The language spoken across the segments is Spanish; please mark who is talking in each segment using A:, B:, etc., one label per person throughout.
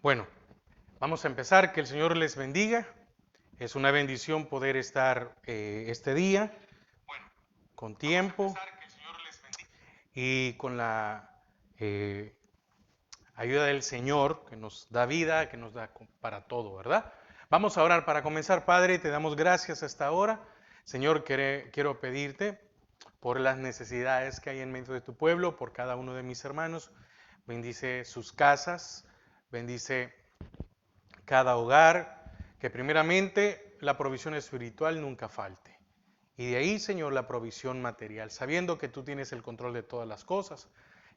A: Bueno, vamos a empezar. Que el Señor les bendiga. Es una bendición poder estar este día con tiempo y con la eh, ayuda del Señor que nos da vida, que nos da para todo, ¿verdad? Vamos a orar para comenzar. Padre, te damos gracias hasta ahora. Señor, quiero pedirte por las necesidades que hay en medio de tu pueblo, por cada uno de mis hermanos. Bendice sus casas, bendice cada hogar, que primeramente la provisión espiritual nunca falte. Y de ahí, Señor, la provisión material, sabiendo que tú tienes el control de todas las cosas,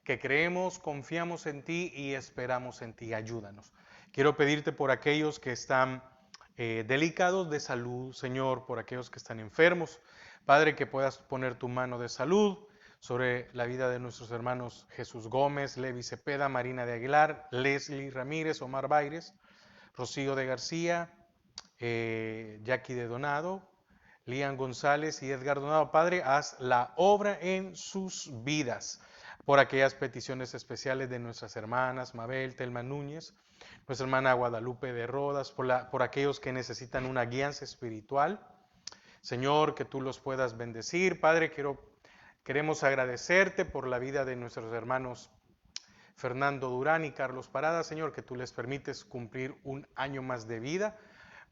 A: que creemos, confiamos en ti y esperamos en ti. Ayúdanos. Quiero pedirte por aquellos que están delicados de salud, Señor, por aquellos que están enfermos. Padre, que puedas poner tu mano de salud sobre la vida de nuestros hermanos Jesús Gómez, Levi Cepeda, Marina de Aguilar, Leslie Ramírez, Omar Baires, Rocío de García, Jackie de Donado, Lian González y Edgar Donado. Padre, haz la obra en sus vidas por aquellas peticiones especiales de nuestras hermanas Mabel, Telma Núñez, nuestra hermana Guadalupe de Rodas, por aquellos que necesitan una guianza espiritual. Señor, que tú los puedas bendecir. Padre, queremos agradecerte por la vida de nuestros hermanos Fernando Durán y Carlos Parada, Señor, que tú les permites cumplir un año más de vida.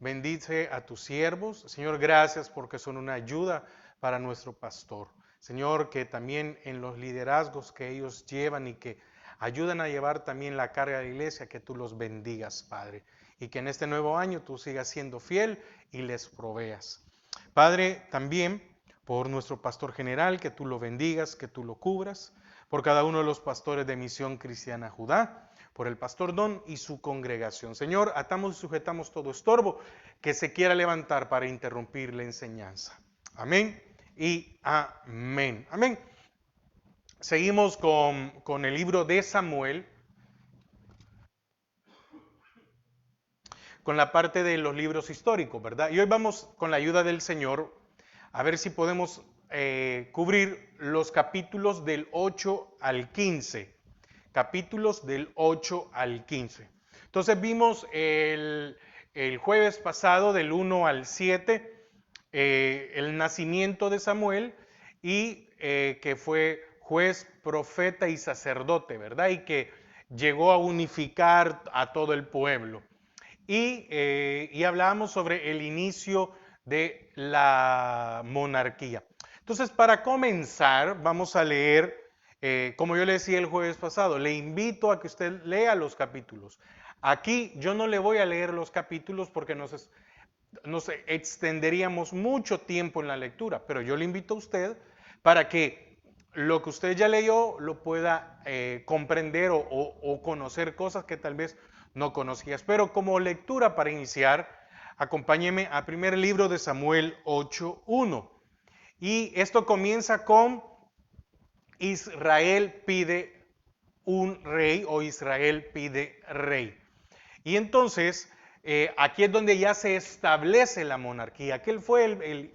A: Bendice a tus siervos. Señor, gracias porque son una ayuda para nuestro pastor. Señor, que también en los liderazgos que ellos llevan y que ayudan a llevar también la carga de la iglesia, que tú los bendigas, Padre. Y que en este nuevo año tú sigas siendo fiel y les proveas. Padre, también por nuestro pastor general, que tú lo bendigas, que tú lo cubras, por cada uno de los pastores de Misión Cristiana Judá, por el pastor Don y su congregación. Señor, atamos y sujetamos todo estorbo que se quiera levantar para interrumpir la enseñanza. Amén y amén. Amén. Seguimos con el libro de Samuel, con la parte de los libros históricos, ¿verdad? Y hoy vamos, con la ayuda del Señor, a ver si podemos cubrir los capítulos del 8 al 15. Capítulos del 8 al 15. Entonces vimos el jueves pasado del 1 al 7 el nacimiento de Samuel y que fue juez, profeta y sacerdote, ¿verdad? Y que llegó a unificar a todo el pueblo. Y hablábamos sobre el inicio de la monarquía. Entonces, para comenzar, vamos a leer, como yo le decía el jueves pasado, le invito a que usted lea los capítulos. Aquí yo no le voy a leer los capítulos porque nos extenderíamos mucho tiempo en la lectura, pero yo le invito a usted para que lo que usted ya leyó lo pueda comprender o conocer cosas que tal vez no conocías. Pero como lectura para iniciar, acompáñeme al primer libro de Samuel 8:1. Y esto comienza con Israel pide un rey o Israel pide rey. Y entonces, aquí es donde ya se establece la monarquía. Aquel fue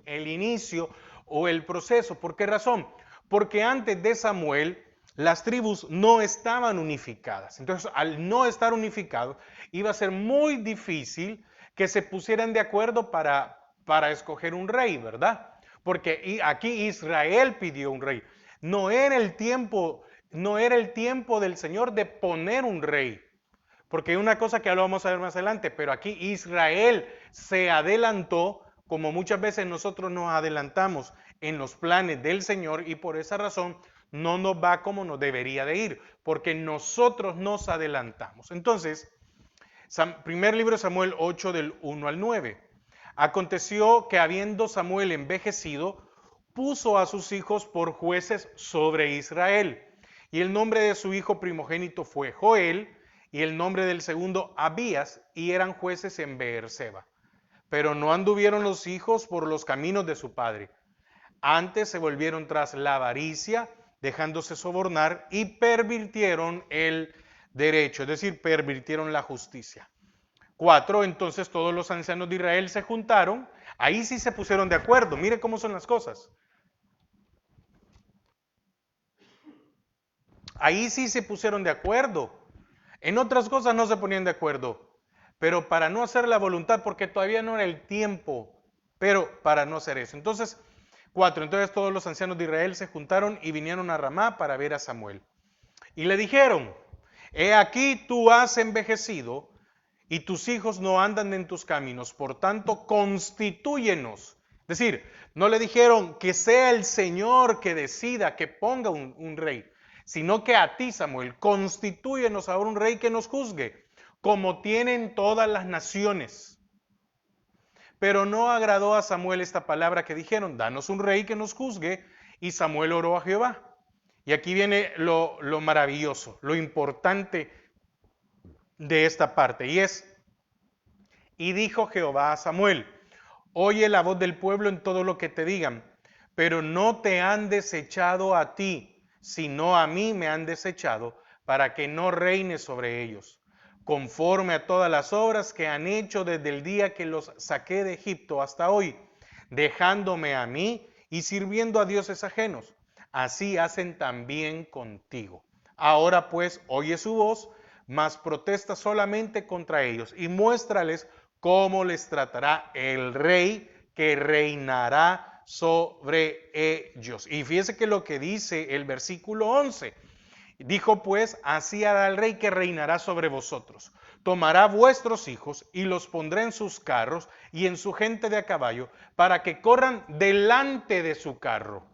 A: el inicio o el proceso. ¿Por qué razón? Porque antes de Samuel, las tribus no estaban unificadas. Entonces, al no estar unificados, iba a ser muy difícil que se pusieran de acuerdo para escoger un rey, ¿verdad? Porque aquí Israel pidió un rey. No era el tiempo, no era el tiempo del Señor de poner un rey. Porque hay una cosa que ya lo vamos a ver más adelante, pero aquí Israel se adelantó, como muchas veces nosotros nos adelantamos en los planes del Señor, y por esa razón no nos va como nos debería de ir, porque nosotros nos adelantamos. Entonces, primer libro de Samuel 8 del 1 al 9. Aconteció que habiendo Samuel envejecido, puso a sus hijos por jueces sobre Israel. Y el nombre de su hijo primogénito fue Joel, y el nombre del segundo Abías, y eran jueces en Beerseba. Pero no anduvieron los hijos por los caminos de su padre. Antes se volvieron tras la avaricia, dejándose sobornar, y pervirtieron el derecho, es decir, pervirtieron la justicia. 4. Entonces todos los ancianos de Israel se juntaron. Ahí sí se pusieron de acuerdo. Mire cómo son las cosas. Ahí sí se pusieron de acuerdo. En otras cosas no se ponían de acuerdo, pero para no hacer la voluntad, porque todavía no era el tiempo, pero para no hacer eso. Entonces, 4. Entonces todos los ancianos de Israel se juntaron y vinieron a Ramá para ver a Samuel. Y le dijeron, he aquí tú has envejecido y tus hijos no andan en tus caminos, por tanto, constitúyenos. Es decir, no le dijeron que sea el Señor que decida, que ponga un rey, sino que a ti, Samuel, constitúyenos ahora un rey que nos juzgue, como tienen todas las naciones. Pero no agradó a Samuel esta palabra que dijeron, danos un rey que nos juzgue, y Samuel oró a Jehová. Y aquí viene lo maravilloso, lo importante de esta parte, y es, y dijo Jehová a Samuel, oye la voz del pueblo en todo lo que te digan, pero no te han desechado a ti, sino a mí me han desechado, para que no reines sobre ellos, conforme a todas las obras que han hecho desde el día que los saqué de Egipto hasta hoy, dejándome a mí y sirviendo a dioses ajenos. Así hacen también contigo. Ahora pues, oye su voz, mas protesta solamente contra ellos y muéstrales cómo les tratará el rey que reinará sobre ellos. Y fíjese que lo que dice el versículo 11, dijo pues, así hará el rey que reinará sobre vosotros. Tomará vuestros hijos y los pondrá en sus carros y en su gente de a caballo para que corran delante de su carro.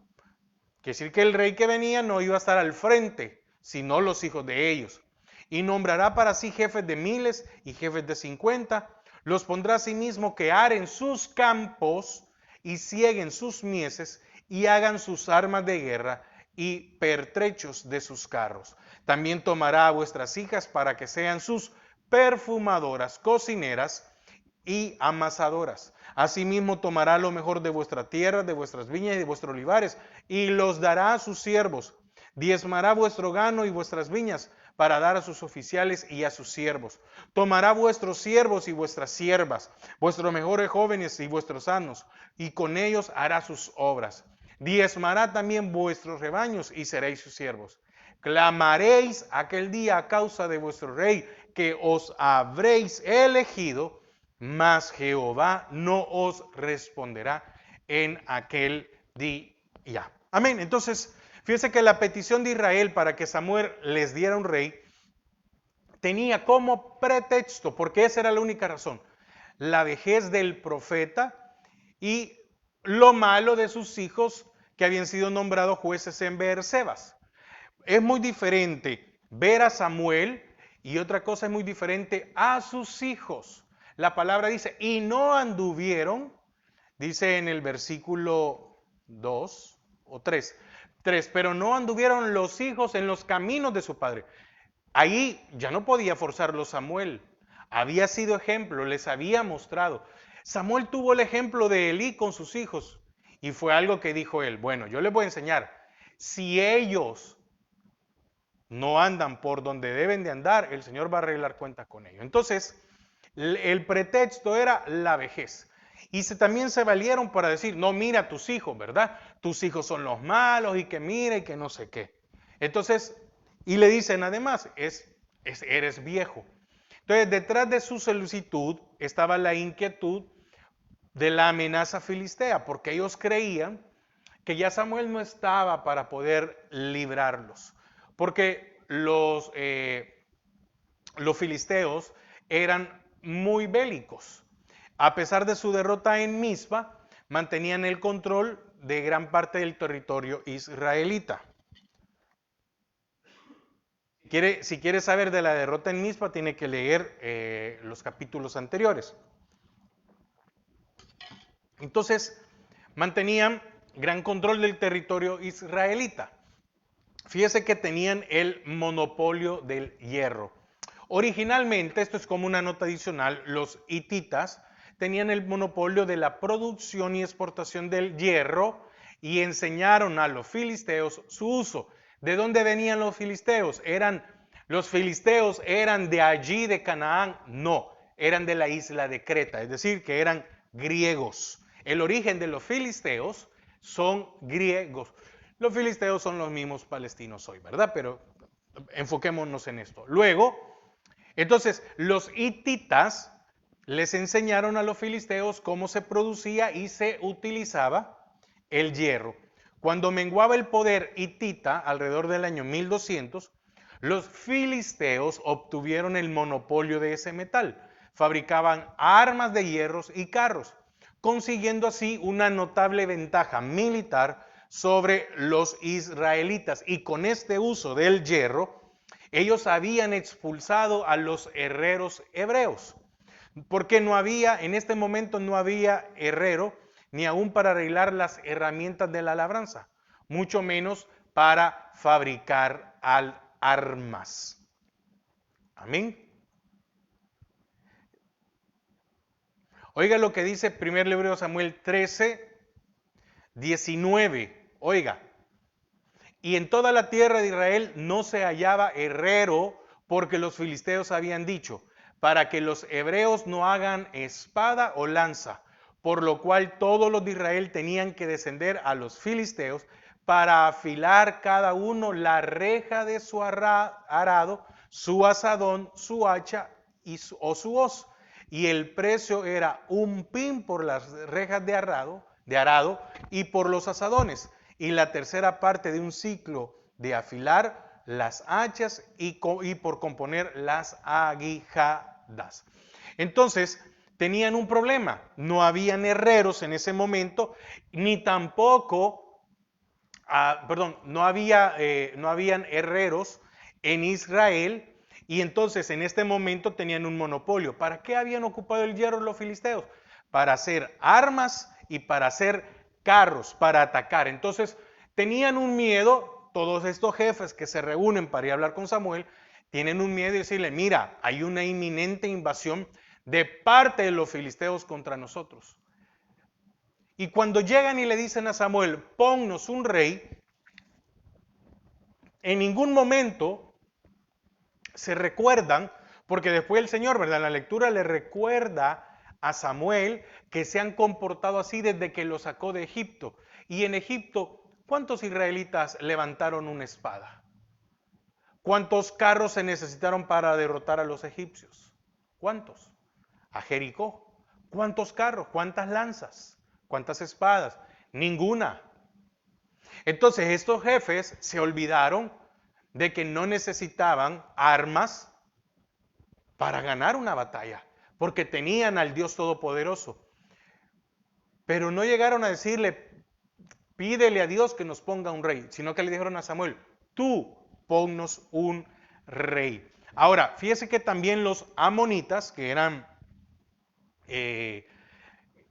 A: Quiere decir que el rey que venía no iba a estar al frente, sino los hijos de ellos. Y nombrará para sí jefes de miles y jefes de 50. Los pondrá a sí mismo que aren sus campos y cieguen sus mieses y hagan sus armas de guerra y pertrechos de sus carros. También tomará a vuestras hijas para que sean sus perfumadoras, cocineras y amasadoras. Asimismo tomará lo mejor de vuestra tierra, de vuestras viñas y de vuestros olivares, y los dará a sus siervos. Diezmará vuestro gano y vuestras viñas, para dar a sus oficiales y a sus siervos. Tomará vuestros siervos y vuestras siervas, vuestros mejores jóvenes y vuestros sanos, y con ellos hará sus obras. Diezmará también vuestros rebaños y seréis sus siervos. Clamaréis aquel día a causa de vuestro rey, que os habréis elegido, mas Jehová no os responderá en aquel día. Amén. Entonces, fíjense que la petición de Israel para que Samuel les diera un rey tenía como pretexto, porque esa era la única razón, la vejez del profeta y lo malo de sus hijos que habían sido nombrados jueces en Beersebas. Es muy diferente ver a Samuel y otra cosa es muy diferente a sus hijos. La palabra dice, y no anduvieron, dice en el versículo 2 o 3, pero no anduvieron los hijos en los caminos de su padre. Ahí ya no podía forzarlo Samuel. Había sido ejemplo, les había mostrado. Samuel tuvo el ejemplo de Elí con sus hijos y fue algo que dijo él, bueno, yo les voy a enseñar, si ellos no andan por donde deben de andar, el Señor va a arreglar cuentas con ellos. Entonces, el pretexto era la vejez. Y también se valieron para decir, no, mira tus hijos, ¿verdad? Tus hijos son los malos y que mira y que no sé qué. Entonces, y le dicen además, eres viejo. Entonces, detrás de su solicitud estaba la inquietud de la amenaza filistea, porque ellos creían que ya Samuel no estaba para poder librarlos, porque los filisteos eran muy bélicos. A pesar de su derrota en Mizpa, mantenían el control de gran parte del territorio israelita. Si quiere saber de la derrota en Mizpa, tiene que leer los capítulos anteriores. Entonces, mantenían gran control del territorio israelita. Fíjese que tenían el monopolio del hierro. Originalmente, esto es como una nota adicional, los hititas tenían el monopolio de la producción y exportación del hierro y enseñaron a los filisteos su uso. ¿De dónde venían los filisteos? ¿Los filisteos eran de allí, de Canaán? No, eran de la isla de Creta, es decir, que eran griegos. El origen de los filisteos son griegos. Los filisteos son los mismos palestinos hoy, ¿verdad? Pero enfoquémonos en esto. Luego, Entonces, los hititas les enseñaron a los filisteos cómo se producía y se utilizaba el hierro. Cuando menguaba el poder hitita, alrededor del año 1200, los filisteos obtuvieron el monopolio de ese metal. Fabricaban armas de hierros y carros, consiguiendo así una notable ventaja militar sobre los israelitas. Y con este uso del hierro, ellos habían expulsado a los herreros hebreos, porque no había, en este momento no había herrero ni aún para arreglar las herramientas de la labranza, mucho menos para fabricar armas. Amén. Oiga lo que dice 1 libro de Samuel 13, 19. Oiga, y en toda la tierra de Israel no se hallaba herrero, porque los filisteos habían dicho, para que los hebreos no hagan espada o lanza, por lo cual todos los de Israel tenían que descender a los filisteos para afilar cada uno la reja de su arado, su asadón, su hacha o su hoz. Y el precio era un pin por las rejas de arado y por los asadones, y la tercera parte de un ciclo de afilar las hachas y por componer las aguijadas. Entonces, tenían un problema. No habían herreros en ese momento, ni tampoco, no habían herreros en Israel, y entonces en este momento tenían un monopolio. ¿Para qué habían ocupado el hierro los filisteos? Para hacer armas y para hacer carros, para atacar. Entonces tenían un miedo, todos estos jefes que se reúnen para ir a hablar con Samuel, tienen un miedo y decirle, mira, hay una inminente invasión de parte de los filisteos contra nosotros. Y cuando llegan y le dicen a Samuel, ponnos un rey, en ningún momento se recuerdan, porque después el Señor, ¿verdad? La lectura le recuerda a Samuel que se han comportado así desde que lo sacó de Egipto. Y en Egipto, ¿cuántos israelitas levantaron una espada? ¿Cuántos carros se necesitaron para derrotar a los egipcios? ¿Cuántos? A Jericó. ¿Cuántos carros? ¿Cuántas lanzas? ¿Cuántas espadas? Ninguna. Entonces estos jefes se olvidaron de que no necesitaban armas para ganar una batalla, porque tenían al Dios Todopoderoso. Pero no llegaron a decirle, pídele a Dios que nos ponga un rey, sino que le dijeron a Samuel, tú ponnos un rey. Ahora, fíjese que también los amonitas, que eran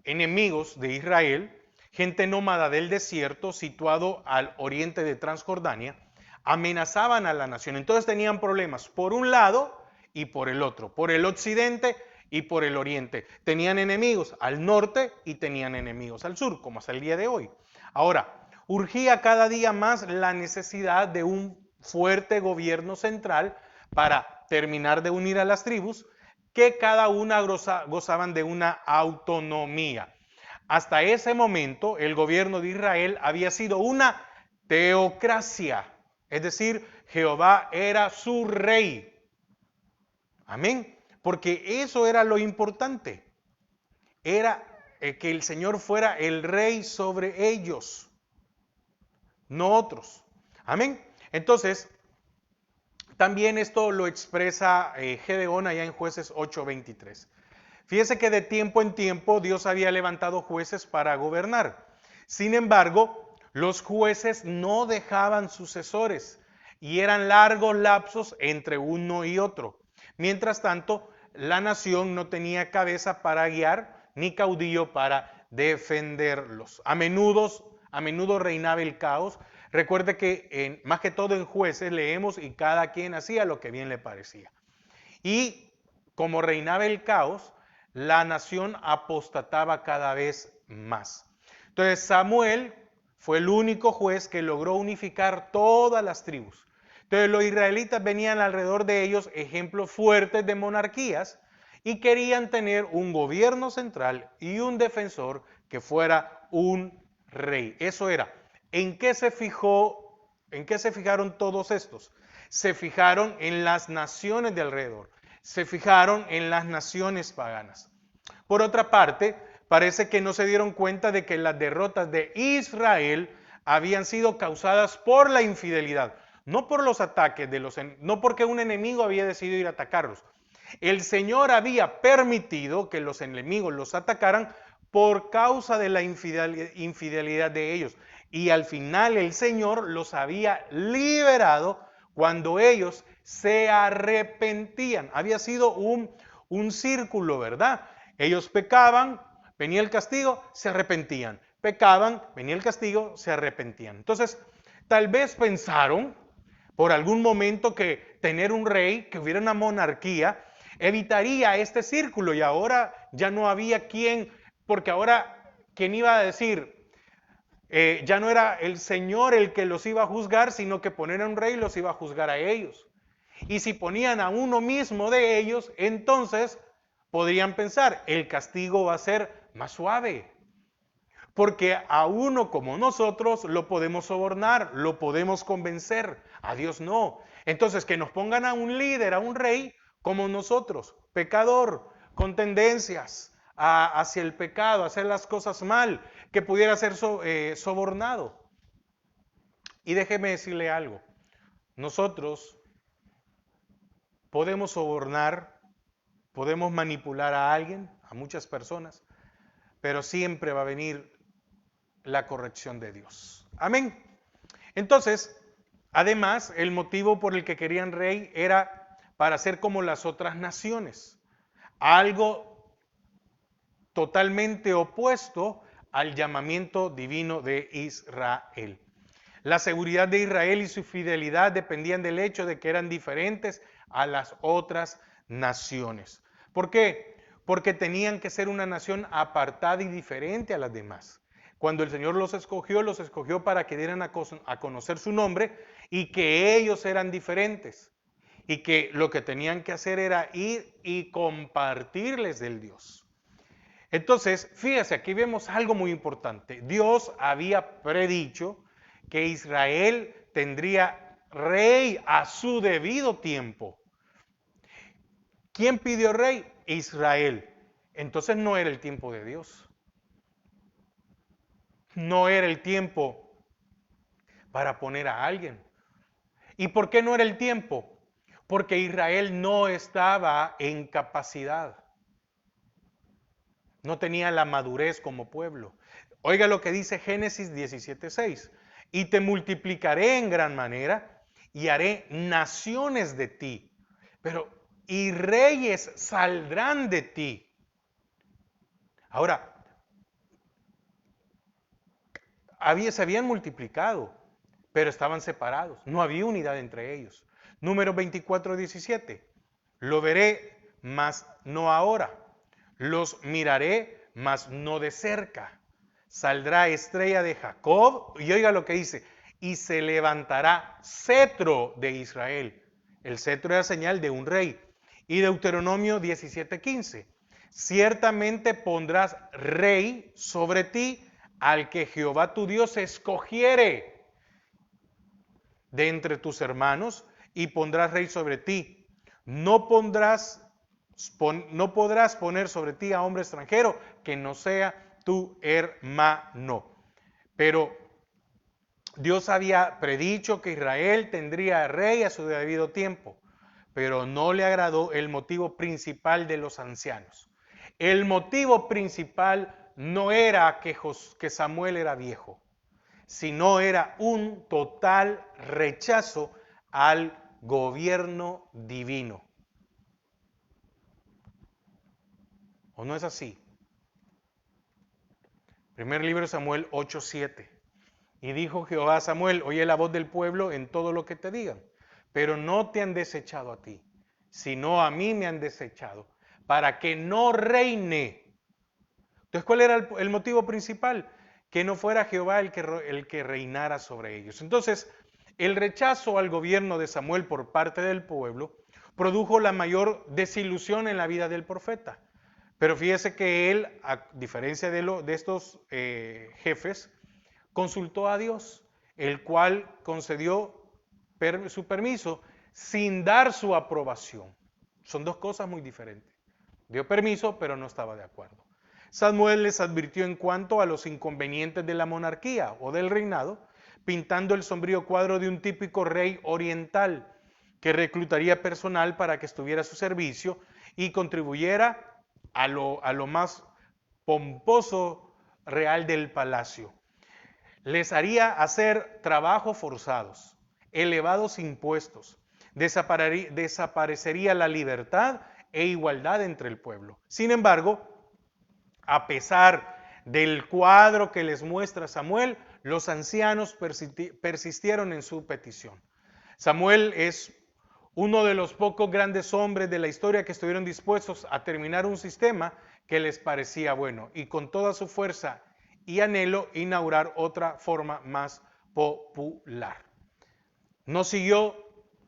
A: enemigos de Israel, gente nómada del desierto, situado al oriente de Transjordania, amenazaban a la nación. Entonces tenían problemas por un lado y por el otro, por el occidente y por el oriente. Tenían enemigos al norte y tenían enemigos al sur, como hasta el día de hoy. Ahora, urgía cada día más la necesidad de un fuerte gobierno central para terminar de unir a las tribus, que cada una gozaban de una autonomía. Hasta ese momento, el gobierno de Israel había sido una teocracia, es decir, Jehová era su rey. Amén. Porque eso era lo importante. Era que el Señor fuera el rey sobre ellos, no otros. Amén. Entonces, también esto lo expresa Gedeón allá en Jueces 8:23. Fíjese que de tiempo en tiempo Dios había levantado jueces para gobernar. Sin embargo, los jueces no dejaban sucesores y eran largos lapsos entre uno y otro. Mientras tanto, la nación no tenía cabeza para guiar ni caudillo para defenderlos. A menudo reinaba el caos. Recuerde que más que todo en Jueces leemos y cada quien hacía lo que bien le parecía. Y como reinaba el caos, la nación apostataba cada vez más. Entonces Samuel fue el único juez que logró unificar todas las tribus. Entonces los israelitas venían alrededor de ellos ejemplos fuertes de monarquías y querían tener un gobierno central y un defensor que fuera un rey. Eso era. ¿En qué se fijaron todos estos? Se fijaron en las naciones de alrededor. se fijaron en las naciones paganas. Por otra parte, parece que no se dieron cuenta de que las derrotas de Israel habían sido causadas por la infidelidad, no por los ataques no porque un enemigo había decidido ir a atacarlos. El Señor había permitido que los enemigos los atacaran por causa de la infidelidad de ellos. Y al final el Señor los había liberado cuando ellos se arrepentían. Había sido un círculo, ¿verdad? Ellos pecaban, venía el castigo, se arrepentían. Pecaban, venía el castigo, se arrepentían. Entonces, tal vez pensaron por algún momento que tener un rey, que hubiera una monarquía, evitaría este círculo, y ahora ya no había quien, porque ahora, ¿quién iba a decir? Ya no era el Señor el que los iba a juzgar, sino que poner a un rey los iba a juzgar a ellos. Y si ponían a uno mismo de ellos, entonces podrían pensar, el castigo va a ser más suave. Porque a uno como nosotros lo podemos sobornar, lo podemos convencer, a Dios no. Entonces que nos pongan a un líder, a un rey, como nosotros, pecador, con tendencias hacia el pecado, a hacer las cosas mal, que pudiera ser sobornado. Y déjeme decirle algo, nosotros podemos sobornar, podemos manipular a alguien, a muchas personas, pero siempre va a venir la corrección de Dios. Amén. Entonces, además, el motivo por el que querían rey era para ser como las otras naciones, algo totalmente opuesto al llamamiento divino de Israel. La seguridad de Israel y su fidelidad dependían del hecho de que eran diferentes a las otras naciones. ¿Por qué? Porque tenían que ser una nación apartada y diferente a las demás. Cuando el Señor los escogió para que dieran a conocer su nombre y que ellos eran diferentes y que lo que tenían que hacer era ir y compartirles del Dios. Entonces, fíjese, aquí vemos algo muy importante. Dios había predicho que Israel tendría rey a su debido tiempo. ¿Quién pidió rey? Israel. Entonces no era el tiempo de Dios. No era el tiempo para poner a alguien. ¿Y por qué no era el tiempo? Porque Israel no estaba en capacidad. No tenía la madurez como pueblo. Oiga lo que dice Génesis 17:6. Y te multiplicaré en gran manera y haré naciones de ti. Y reyes saldrán de ti. Ahora, se habían multiplicado, pero estaban separados. No había unidad entre ellos. Número 24:17. Lo veré, mas no ahora. Los miraré, mas no de cerca. Saldrá estrella de Jacob, y oiga lo que dice, y se levantará cetro de Israel. El cetro era señal de un rey. Y Deuteronomio 17:15. Ciertamente pondrás rey sobre ti al que Jehová tu Dios escogiere de entre tus hermanos, y pondrás rey sobre ti. No podrás poner sobre ti a hombre extranjero que no sea tu hermano. Pero Dios había predicho que Israel tendría rey a su debido tiempo, pero no le agradó el motivo principal de los ancianos. El motivo principal no era que Samuel era viejo, sino era un total rechazo al gobierno divino. ¿O no es así? Primer libro de Samuel 8:7. Y dijo Jehová a Samuel, oye la voz del pueblo en todo lo que te digan, pero no te han desechado a ti, sino a mí me han desechado, para que no reine. Entonces, ¿cuál era el motivo principal? Que no fuera Jehová el que reinara sobre ellos. Entonces, el rechazo al gobierno de Samuel por parte del pueblo produjo la mayor desilusión en la vida del profeta. Pero fíjese que él, a diferencia de estos jefes, consultó a Dios, el cual concedió su permiso sin dar su aprobación. Son dos cosas muy diferentes. Dio permiso, pero no estaba de acuerdo. Samuel les advirtió en cuanto a los inconvenientes de la monarquía o del reinado, pintando el sombrío cuadro de un típico rey oriental que reclutaría personal para que estuviera a su servicio y contribuyera a lo más pomposo real del palacio. Les haría hacer trabajos forzados, elevados impuestos, desaparecería la libertad e igualdad entre el pueblo. Sin embargo, a pesar del cuadro que les muestra Samuel, los ancianos persistieron en su petición. Samuel es uno de los pocos grandes hombres de la historia que estuvieron dispuestos a terminar un sistema que les parecía bueno y con toda su fuerza y anhelo inaugurar otra forma más popular. No siguió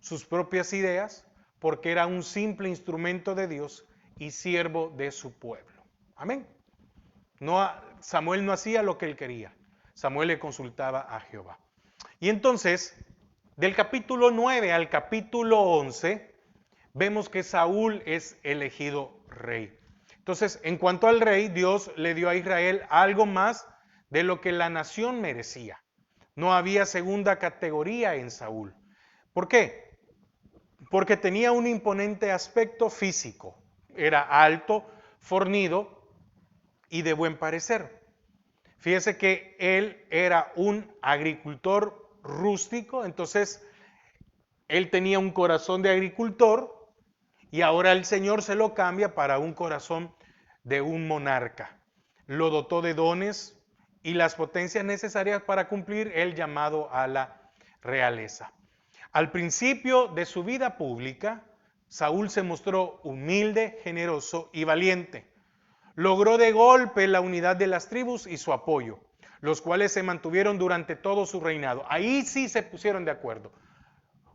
A: sus propias ideas porque era un simple instrumento de Dios y siervo de su pueblo. Amén. Samuel no hacía lo que él quería. Samuel le consultaba a Jehová. Y entonces, del capítulo 9 al capítulo 11, vemos que Saúl es elegido rey. Entonces, en cuanto al rey, Dios le dio a Israel algo más de lo que la nación merecía. No había segunda categoría en Saúl. ¿Por qué? Porque tenía un imponente aspecto físico. Era alto, fornido y de buen parecer. Fíjese que él era un agricultor rústico, entonces él tenía un corazón de agricultor y ahora el Señor se lo cambia para un corazón de un monarca. Lo dotó de dones y las potencias necesarias para cumplir el llamado a la realeza. Al principio de su vida pública, Saúl se mostró humilde, generoso y valiente. Logró de golpe la unidad de las tribus y su apoyo, los cuales se mantuvieron durante todo su reinado. Ahí sí se pusieron de acuerdo.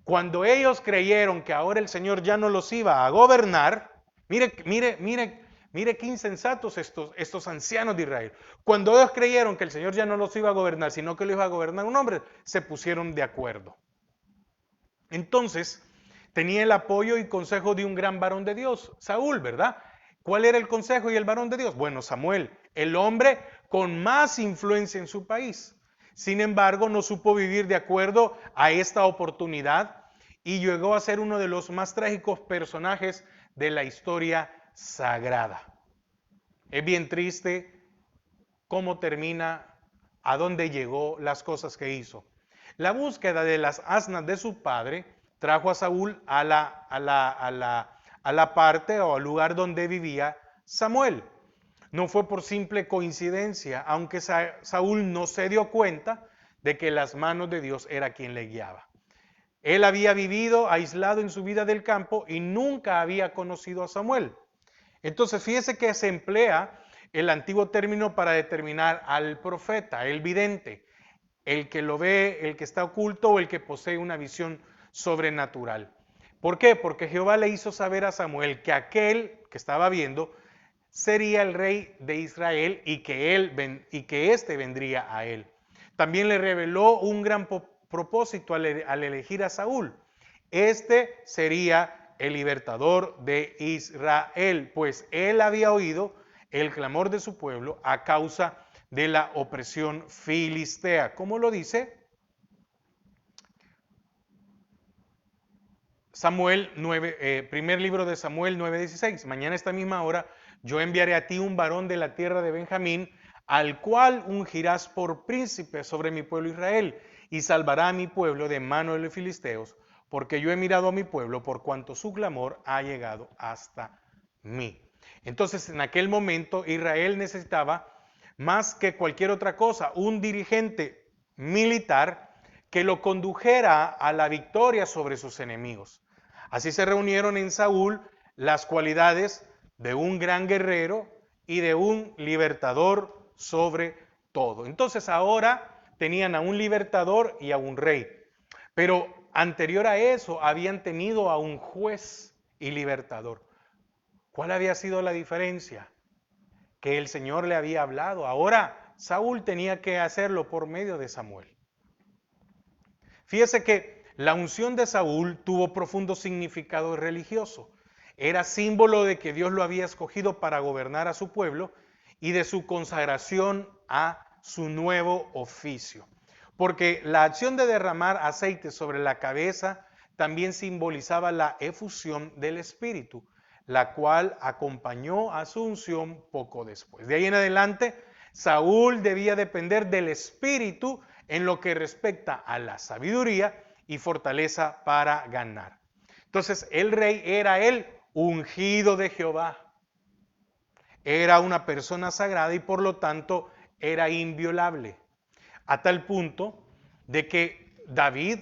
A: Cuando ellos creyeron que ahora el Señor ya no los iba a gobernar, mire qué insensatos estos ancianos de Israel. Cuando ellos creyeron que el Señor ya no los iba a gobernar, sino que lo iba a gobernar un hombre, se pusieron de acuerdo. Entonces, tenía el apoyo y consejo de un gran varón de Dios, Saúl, ¿verdad? ¿Cuál era el consejo y el varón de Dios? Bueno, Samuel, el hombre con más influencia en su país. Sin embargo, no supo vivir de acuerdo a esta oportunidad y llegó a ser uno de los más trágicos personajes de la historia sagrada. Es bien triste cómo termina, a dónde llegó, las cosas que hizo. La búsqueda de las asnas de su padre trajo a Saúl a la parte o al lugar donde vivía Samuel. No fue por simple coincidencia, aunque Saúl no se dio cuenta de que las manos de Dios era quien le guiaba. Él había vivido aislado en su vida del campo y nunca había conocido a Samuel. Entonces fíjese que se emplea el antiguo término para determinar al profeta, el vidente, el que lo ve, el que está oculto o el que posee una visión sobrenatural. ¿Por qué? Porque Jehová le hizo saber a Samuel que aquel que estaba viendo sería el rey de Israel y que éste vendría a él. También le reveló un gran propósito al elegir a Saúl. Este sería el libertador de Israel, pues él había oído el clamor de su pueblo a causa de la opresión filistea. ¿Cómo lo dice? Samuel 9, primer libro de Samuel 9:16. Mañana a esta misma hora yo enviaré a ti un varón de la tierra de Benjamín, al cual ungirás por príncipe sobre mi pueblo Israel, y salvará a mi pueblo de mano de los filisteos, porque yo he mirado a mi pueblo por cuanto su clamor ha llegado hasta mí. Entonces, en aquel momento Israel necesitaba más que cualquier otra cosa un dirigente militar que lo condujera a la victoria sobre sus enemigos. Así se reunieron en Saúl las cualidades de un gran guerrero y de un libertador sobre todo. Entonces ahora tenían a un libertador y a un rey. Pero anterior a eso habían tenido a un juez y libertador. ¿Cuál había sido la diferencia? Que el Señor le había hablado. Ahora Saúl tenía que hacerlo por medio de Samuel. Fíjese que la unción de Saúl tuvo profundo significado religioso. era símbolo de que Dios lo había escogido para gobernar a su pueblo y de su consagración a su nuevo oficio. Porque la acción de derramar aceite sobre la cabeza también simbolizaba la efusión del Espíritu, la cual acompañó a su unción poco después. De ahí en adelante, Saúl debía depender del Espíritu en lo que respecta a la sabiduría y fortaleza para ganar. Entonces, el rey era el ungido de Jehová. Era una persona sagrada y por lo tanto era inviolable. A tal punto de que David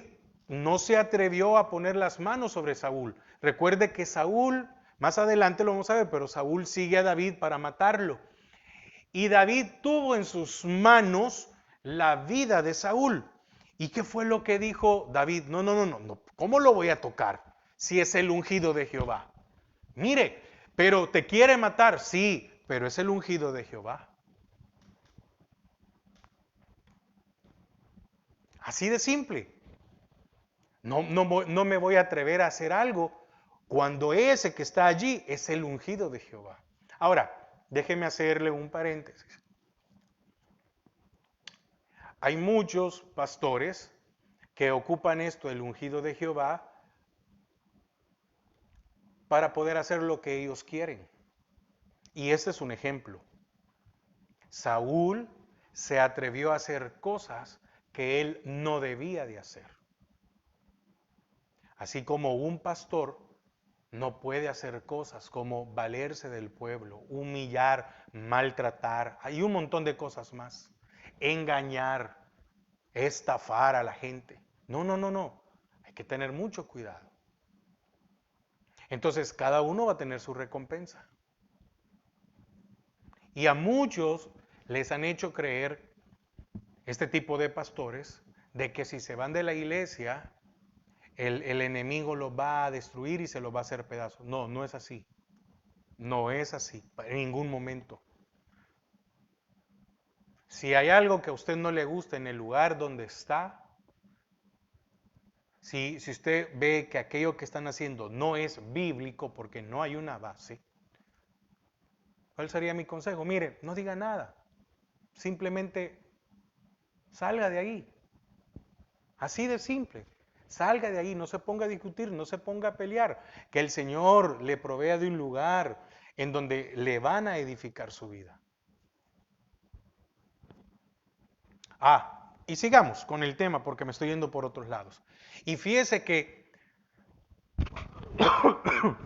A: no se atrevió a poner las manos sobre Saúl. Recuerde que Saúl, más adelante lo vamos a ver, pero Saúl sigue a David para matarlo. Y David tuvo en sus manos la vida de Saúl. ¿Y qué fue lo que dijo David? No. ¿Cómo lo voy a tocar si es el ungido de Jehová? Mire, pero te quiere matar, sí, pero es el ungido de Jehová. Así de simple. No me voy a atrever a hacer algo cuando ese que está allí es el ungido de Jehová. Ahora, déjeme hacerle un paréntesis. Hay muchos pastores que ocupan esto, el ungido de Jehová, para poder hacer lo que ellos quieren. Y este es un ejemplo. Saúl se atrevió a hacer cosas que él no debía de hacer. Así como un pastor no puede hacer cosas como valerse del pueblo, humillar, maltratar, hay un montón de cosas más. Engañar, estafar a la gente. No. Hay que tener mucho cuidado. Entonces, cada uno va a tener su recompensa. Y a muchos les han hecho creer, este tipo de pastores, de que si se van de la iglesia, el enemigo los va a destruir y se los va a hacer pedazos. No es así. No es así, en ningún momento. Si hay algo que a usted no le gusta en el lugar donde está, si usted ve que aquello que están haciendo no es bíblico porque no hay una base, ¿cuál sería mi consejo? Mire, no diga nada. Simplemente salga de ahí. Así de simple. Salga de ahí, no se ponga a discutir, no se ponga a pelear. Que el Señor le provea de un lugar en donde le van a edificar su vida. Y sigamos con el tema porque me estoy yendo por otros lados. Y fíjese que,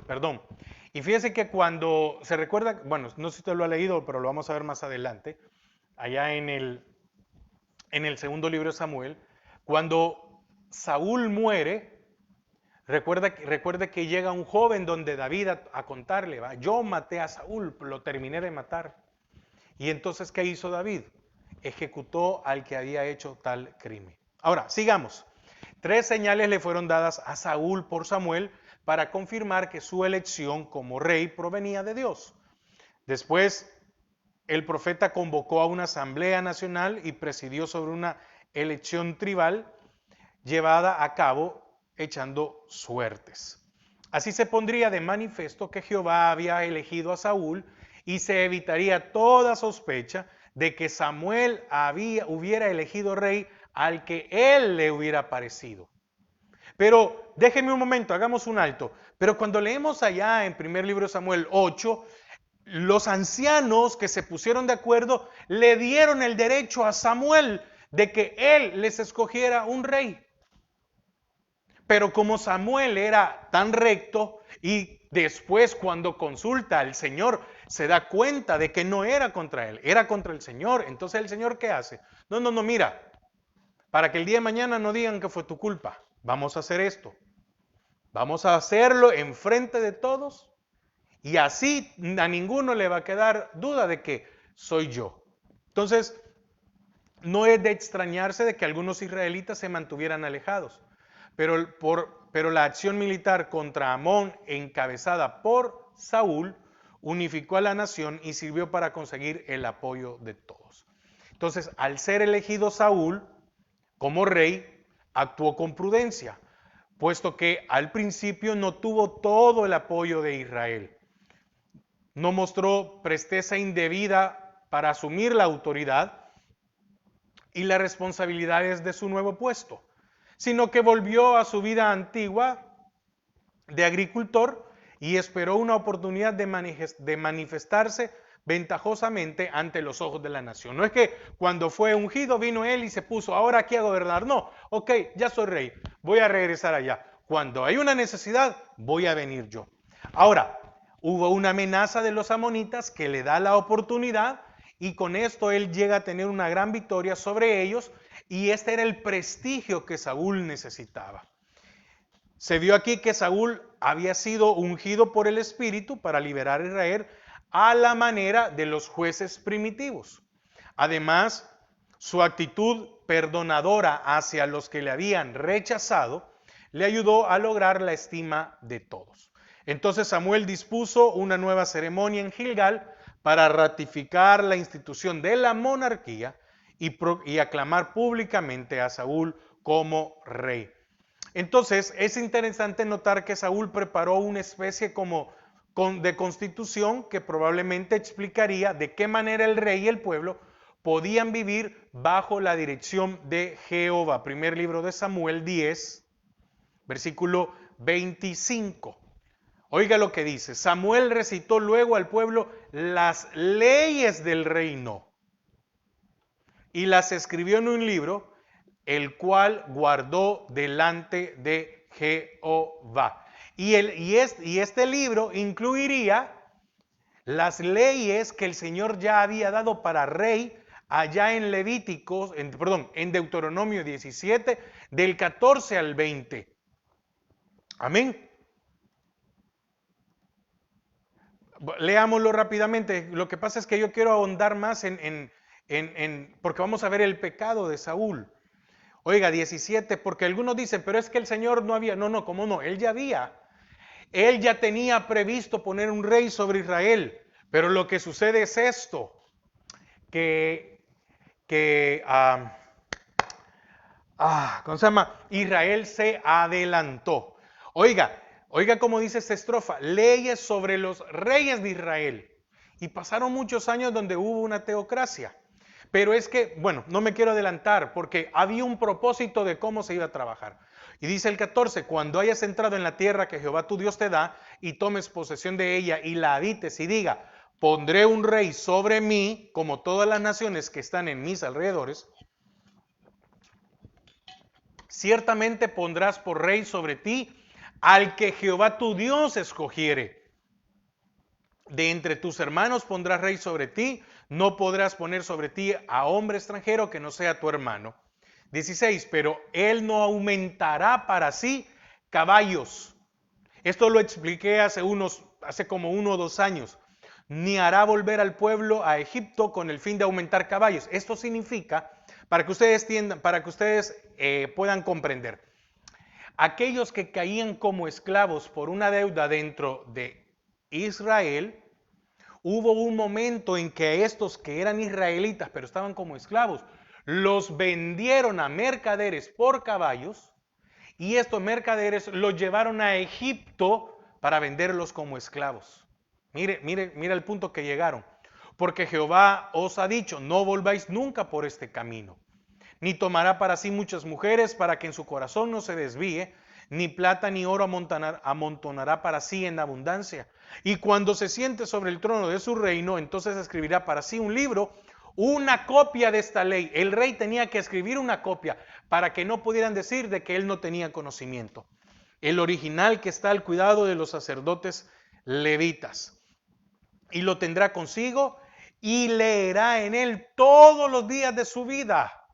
A: perdón, y fíjese que cuando se recuerda, bueno, no sé si usted lo ha leído, pero lo vamos a ver más adelante, allá en el segundo libro de Samuel, cuando Saúl muere, recuerda que llega un joven donde David a contarle, ¿va? Yo maté a Saúl, lo terminé de matar. Y entonces, ¿qué hizo David? Ejecutó al que había hecho tal crimen. Ahora, sigamos. 3 señales le fueron dadas a Saúl por Samuel para confirmar que su elección como rey provenía de Dios. Después, el profeta convocó a una asamblea nacional y presidió sobre una elección tribal llevada a cabo echando suertes. Así se pondría de manifiesto que Jehová había elegido a Saúl y se evitaría toda sospecha de que Samuel hubiera elegido rey al que él le hubiera parecido. Pero déjeme un momento, hagamos un alto. Pero cuando leemos allá en primer libro de Samuel 8, los ancianos que se pusieron de acuerdo le dieron el derecho a Samuel de que él les escogiera un rey. Pero como Samuel era tan recto y después cuando consulta al Señor se da cuenta de que no era contra él, era contra el Señor. Entonces el Señor ¿qué hace? No, mira, para que el día de mañana no digan que fue tu culpa, vamos a hacer esto. Vamos a hacerlo enfrente de todos y así a ninguno le va a quedar duda de que soy yo. Entonces, no es de extrañarse de que algunos israelitas se mantuvieran alejados. Pero la acción militar contra Amón, encabezada por Saúl, unificó a la nación y sirvió para conseguir el apoyo de todos. Entonces, al ser elegido Saúl como rey, actuó con prudencia, puesto que al principio no tuvo todo el apoyo de Israel. No mostró presteza indebida para asumir la autoridad y las responsabilidades de su nuevo puesto, sino que volvió a su vida antigua de agricultor y esperó una oportunidad de manifestarse ventajosamente ante los ojos de la nación. No es que cuando fue ungido vino él y se puso ahora aquí a gobernar. No, ok, ya soy rey, voy a regresar allá. Cuando hay una necesidad, voy a venir yo. Ahora, hubo una amenaza de los amonitas que le da la oportunidad y con esto él llega a tener una gran victoria sobre ellos y este era el prestigio que Saúl necesitaba. Se vio aquí que Saúl había sido ungido por el Espíritu para liberar a Israel a la manera de los jueces primitivos. Además, su actitud perdonadora hacia los que le habían rechazado le ayudó a lograr la estima de todos. Entonces Samuel dispuso una nueva ceremonia en Gilgal para ratificar la institución de la monarquía y aclamar públicamente a Saúl como rey. Entonces es interesante notar que Saúl preparó una especie de constitución que probablemente explicaría de qué manera el rey y el pueblo podían vivir bajo la dirección de Jehová. Primer libro de Samuel 10, versículo 25. Oiga lo que dice: Samuel recitó luego al pueblo las leyes del reino y las escribió en un libro, el cual guardó delante de Jehová. Y este libro incluiría las leyes que el Señor ya había dado para rey allá en Levíticos, en Deuteronomio 17, del 14 al 20. Amén. Leámoslo rápidamente. Lo que pasa es que yo quiero ahondar más porque vamos a ver el pecado de Saúl. Oiga, 17, porque algunos dicen, pero es que el Señor no había. No, ¿cómo no? Él ya había. Él ya tenía previsto poner un rey sobre Israel. Pero lo que sucede es esto, ¿cómo se llama? Israel se adelantó. Oiga cómo dice esta estrofa: leyes sobre los reyes de Israel. Y pasaron muchos años donde hubo una teocracia. Pero es que, bueno, no me quiero adelantar porque había un propósito de cómo se iba a trabajar. Y dice el 14, cuando hayas entrado en la tierra que Jehová tu Dios te da y tomes posesión de ella y la habites y diga, pondré un rey sobre mí como todas las naciones que están en mis alrededores, ciertamente pondrás por rey sobre ti al que Jehová tu Dios escogiere. De entre tus hermanos pondrás rey sobre ti, no podrás poner sobre ti a hombre extranjero que no sea tu hermano. 16, pero él no aumentará para sí caballos. Esto lo expliqué hace como 1 o 2 años. Ni hará volver al pueblo a Egipto con el fin de aumentar caballos. Esto significa, para que ustedes puedan comprender, aquellos que caían como esclavos por una deuda dentro de Israel, hubo un momento en que estos que eran israelitas pero estaban como esclavos, los vendieron a mercaderes por caballos y estos mercaderes los llevaron a Egipto para venderlos como esclavos. Mire el punto que llegaron. Porque Jehová os ha dicho, no volváis nunca por este camino. Ni tomará para sí muchas mujeres para que en su corazón no se desvíe, ni plata ni oro amontonará para sí en abundancia. Y cuando se siente sobre el trono de su reino, entonces escribirá para sí un libro, una copia de esta ley. El rey tenía que escribir una copia para que no pudieran decir de que él no tenía conocimiento. El original que está al cuidado de los sacerdotes levitas. Y lo tendrá consigo y leerá en él todos los días de su vida,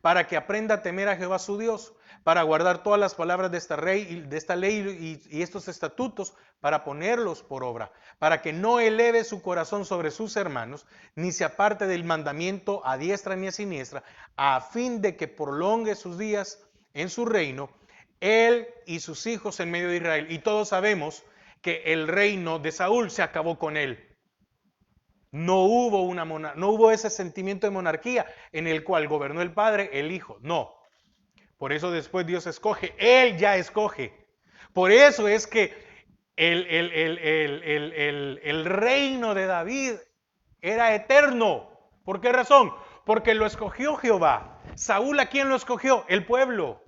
A: para que aprenda a temer a Jehová su Dios, para guardar todas las palabras de esta ley y estos estatutos, para ponerlos por obra, para que no eleve su corazón sobre sus hermanos, ni se aparte del mandamiento a diestra ni a siniestra, a fin de que prolongue sus días en su reino, él y sus hijos en medio de Israel. Y todos sabemos que el reino de Saúl se acabó con él. No hubo ese sentimiento de monarquía en el cual gobernó el padre, el hijo. No. Por eso después Dios escoge, Él ya escoge. Por eso es que el reino de David era eterno. ¿Por qué razón? Porque lo escogió Jehová. Saúl, ¿a quién lo escogió? El pueblo.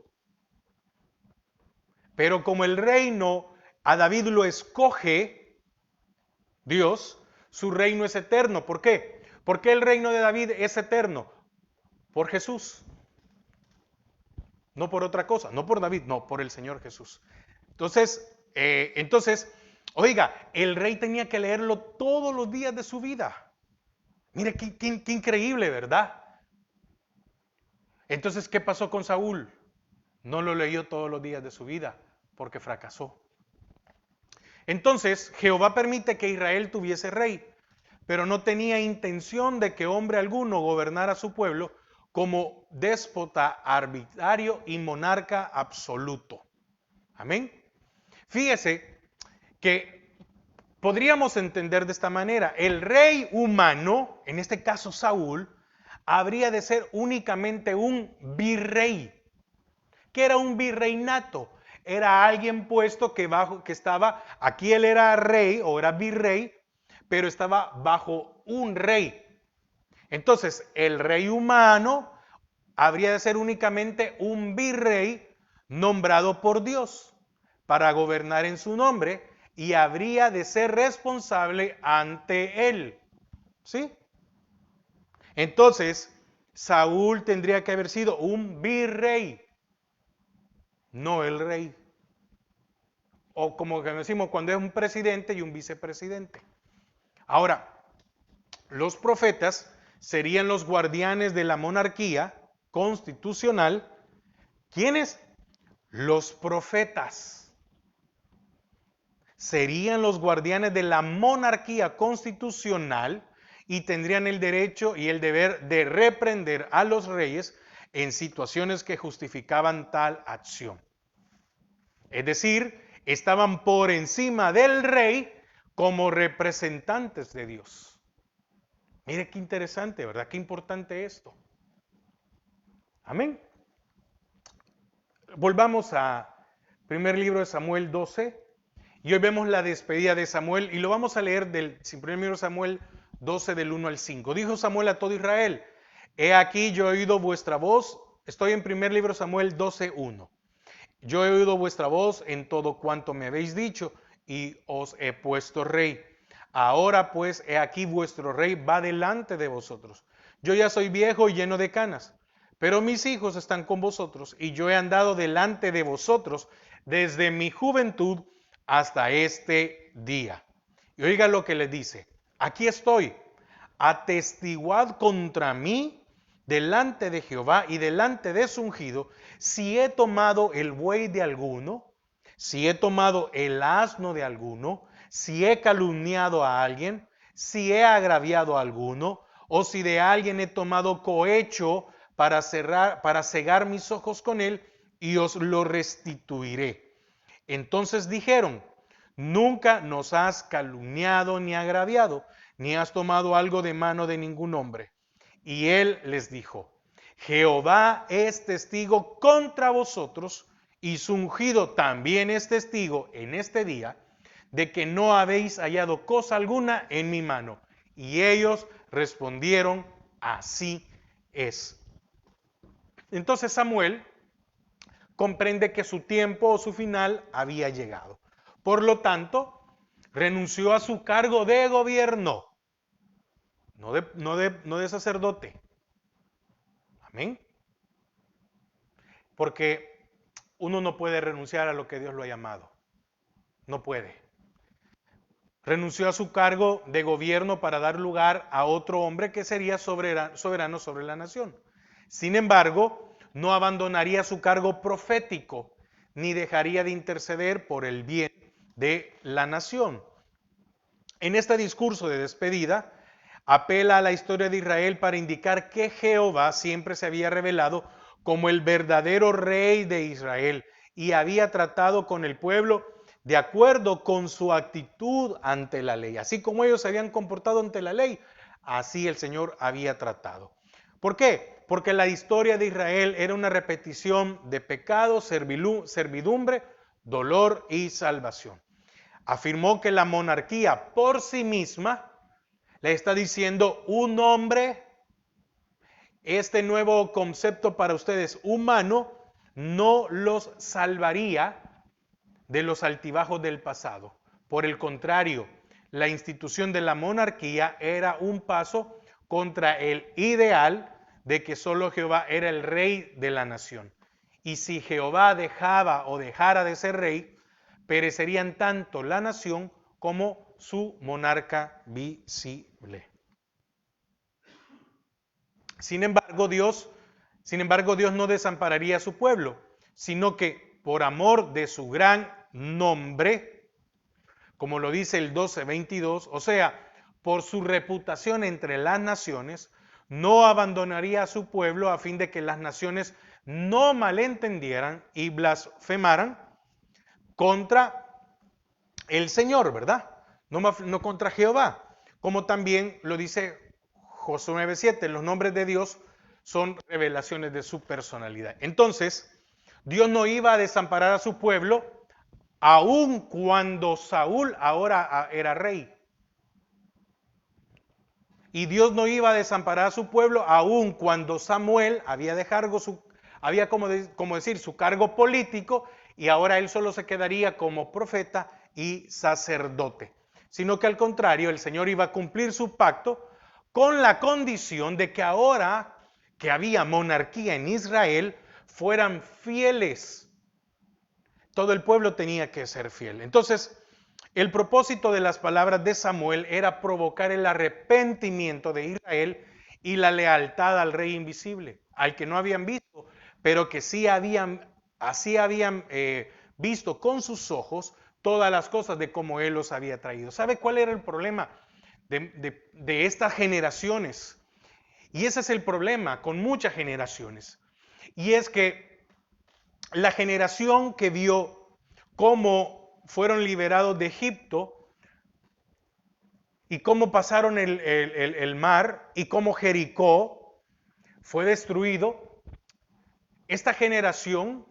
A: Pero como el reino a David lo escoge Dios, su reino es eterno. ¿Por qué? ¿Por qué el reino de David es eterno? Por Jesús. No por otra cosa, no por David, no, por el Señor Jesús. Entonces, oiga, el rey tenía que leerlo todos los días de su vida. Mire, qué increíble, ¿verdad? Entonces, ¿qué pasó con Saúl? No lo leyó todos los días de su vida porque fracasó. Entonces, Jehová permite que Israel tuviese rey, pero no tenía intención de que hombre alguno gobernara su pueblo como déspota arbitrario y monarca absoluto. Amén. Fíjese que podríamos entender de esta manera, el rey humano, en este caso Saúl, habría de ser únicamente un virrey. ¿Qué era un virreinato? Era alguien puesto que estaba, aquí él era rey o era virrey, pero estaba bajo un rey. Entonces, el rey humano habría de ser únicamente un virrey nombrado por Dios para gobernar en su nombre y habría de ser responsable ante él. ¿Sí? Entonces, Saúl tendría que haber sido un virrey, no el rey. O como que decimos cuando es un presidente y un vicepresidente. Ahora, los profetas serían los guardianes de la monarquía constitucional. ¿Quiénes? Los profetas. Serían los guardianes de la monarquía constitucional y tendrían el derecho y el deber de reprender a los reyes en situaciones que justificaban tal acción. Es decir, estaban por encima del rey como representantes de Dios. Mire qué interesante, ¿verdad? Qué importante esto. Amén. Volvamos a primer libro de Samuel 12. Y hoy vemos la despedida de Samuel y lo vamos a leer del primer libro de Samuel 12 del 1 al 5. Dijo Samuel a todo Israel, he aquí yo he oído vuestra voz. Estoy en primer libro de Samuel 12, 1. Yo he oído vuestra voz en todo cuanto me habéis dicho y os he puesto rey. Ahora pues, he aquí vuestro rey va delante de vosotros. Yo ya soy viejo y lleno de canas, pero mis hijos están con vosotros y yo he andado delante de vosotros desde mi juventud hasta este día. Y oiga lo que le dice, aquí estoy, atestiguad contra mí delante de Jehová y delante de su ungido, si he tomado el buey de alguno, si he tomado el asno de alguno, si he calumniado a alguien, si he agraviado a alguno, o si de alguien he tomado cohecho para cegar mis ojos con él, y os lo restituiré. Entonces dijeron, nunca nos has calumniado ni agraviado, ni has tomado algo de mano de ningún hombre. Y él les dijo, Jehová es testigo contra vosotros, y su ungido también es testigo en este día, de que no habéis hallado cosa alguna en mi mano. Y ellos respondieron, así es. Entonces Samuel comprende que su tiempo o su final había llegado. Por lo tanto, renunció a su cargo de gobierno, no de sacerdote. Amén. Porque uno no puede renunciar a lo que Dios lo ha llamado. No puede. Renunció a su cargo de gobierno para dar lugar a otro hombre que sería soberano sobre la nación. Sin embargo, no abandonaría su cargo profético, ni dejaría de interceder por el bien de la nación. En este discurso de despedida, apela a la historia de Israel para indicar que Jehová siempre se había revelado como el verdadero rey de Israel y había tratado con el pueblo de acuerdo con su actitud ante la ley. Así como ellos se habían comportado ante la ley, así el Señor había tratado. ¿Por qué? Porque la historia de Israel era una repetición de pecado, servidumbre, dolor y salvación. Afirmó que la monarquía por sí misma le está diciendo un hombre, este nuevo concepto para ustedes humano, no los salvaría de los altibajos del pasado. Por el contrario, la institución de la monarquía era un paso contra el ideal de que solo Jehová era el rey de la nación. Y si Jehová dejaba o dejara de ser rey, perecerían tanto la nación como su monarca visible. Sin embargo, Dios no desampararía a su pueblo, sino que por amor de su gran nombre, como lo dice el 12:22, o sea, por su reputación entre las naciones, no abandonaría a su pueblo a fin de que las naciones no malentendieran y blasfemaran contra el Señor, ¿verdad? No contra Jehová, como también lo dice Josué 9:7, los nombres de Dios son revelaciones de su personalidad. Entonces, Dios no iba a desamparar a su pueblo, aun cuando Saúl ahora era rey. Y Dios no iba a desamparar a su pueblo, aun cuando Samuel había dejado como decir, su cargo político, y ahora él solo se quedaría como profeta y sacerdote. Sino que al contrario, el Señor iba a cumplir su pacto con la condición de que ahora que había monarquía en Israel, fueran fieles. Todo el pueblo tenía que ser fiel. Entonces, el propósito de las palabras de Samuel era provocar el arrepentimiento de Israel y la lealtad al rey invisible, al que no habían visto, pero que así habían visto con sus ojos todas las cosas de cómo él los había traído. ¿Sabe cuál era el problema de estas generaciones? Y ese es el problema con muchas generaciones. Y es que la generación que vio cómo fueron liberados de Egipto y cómo pasaron el mar y cómo Jericó fue destruido, esta generación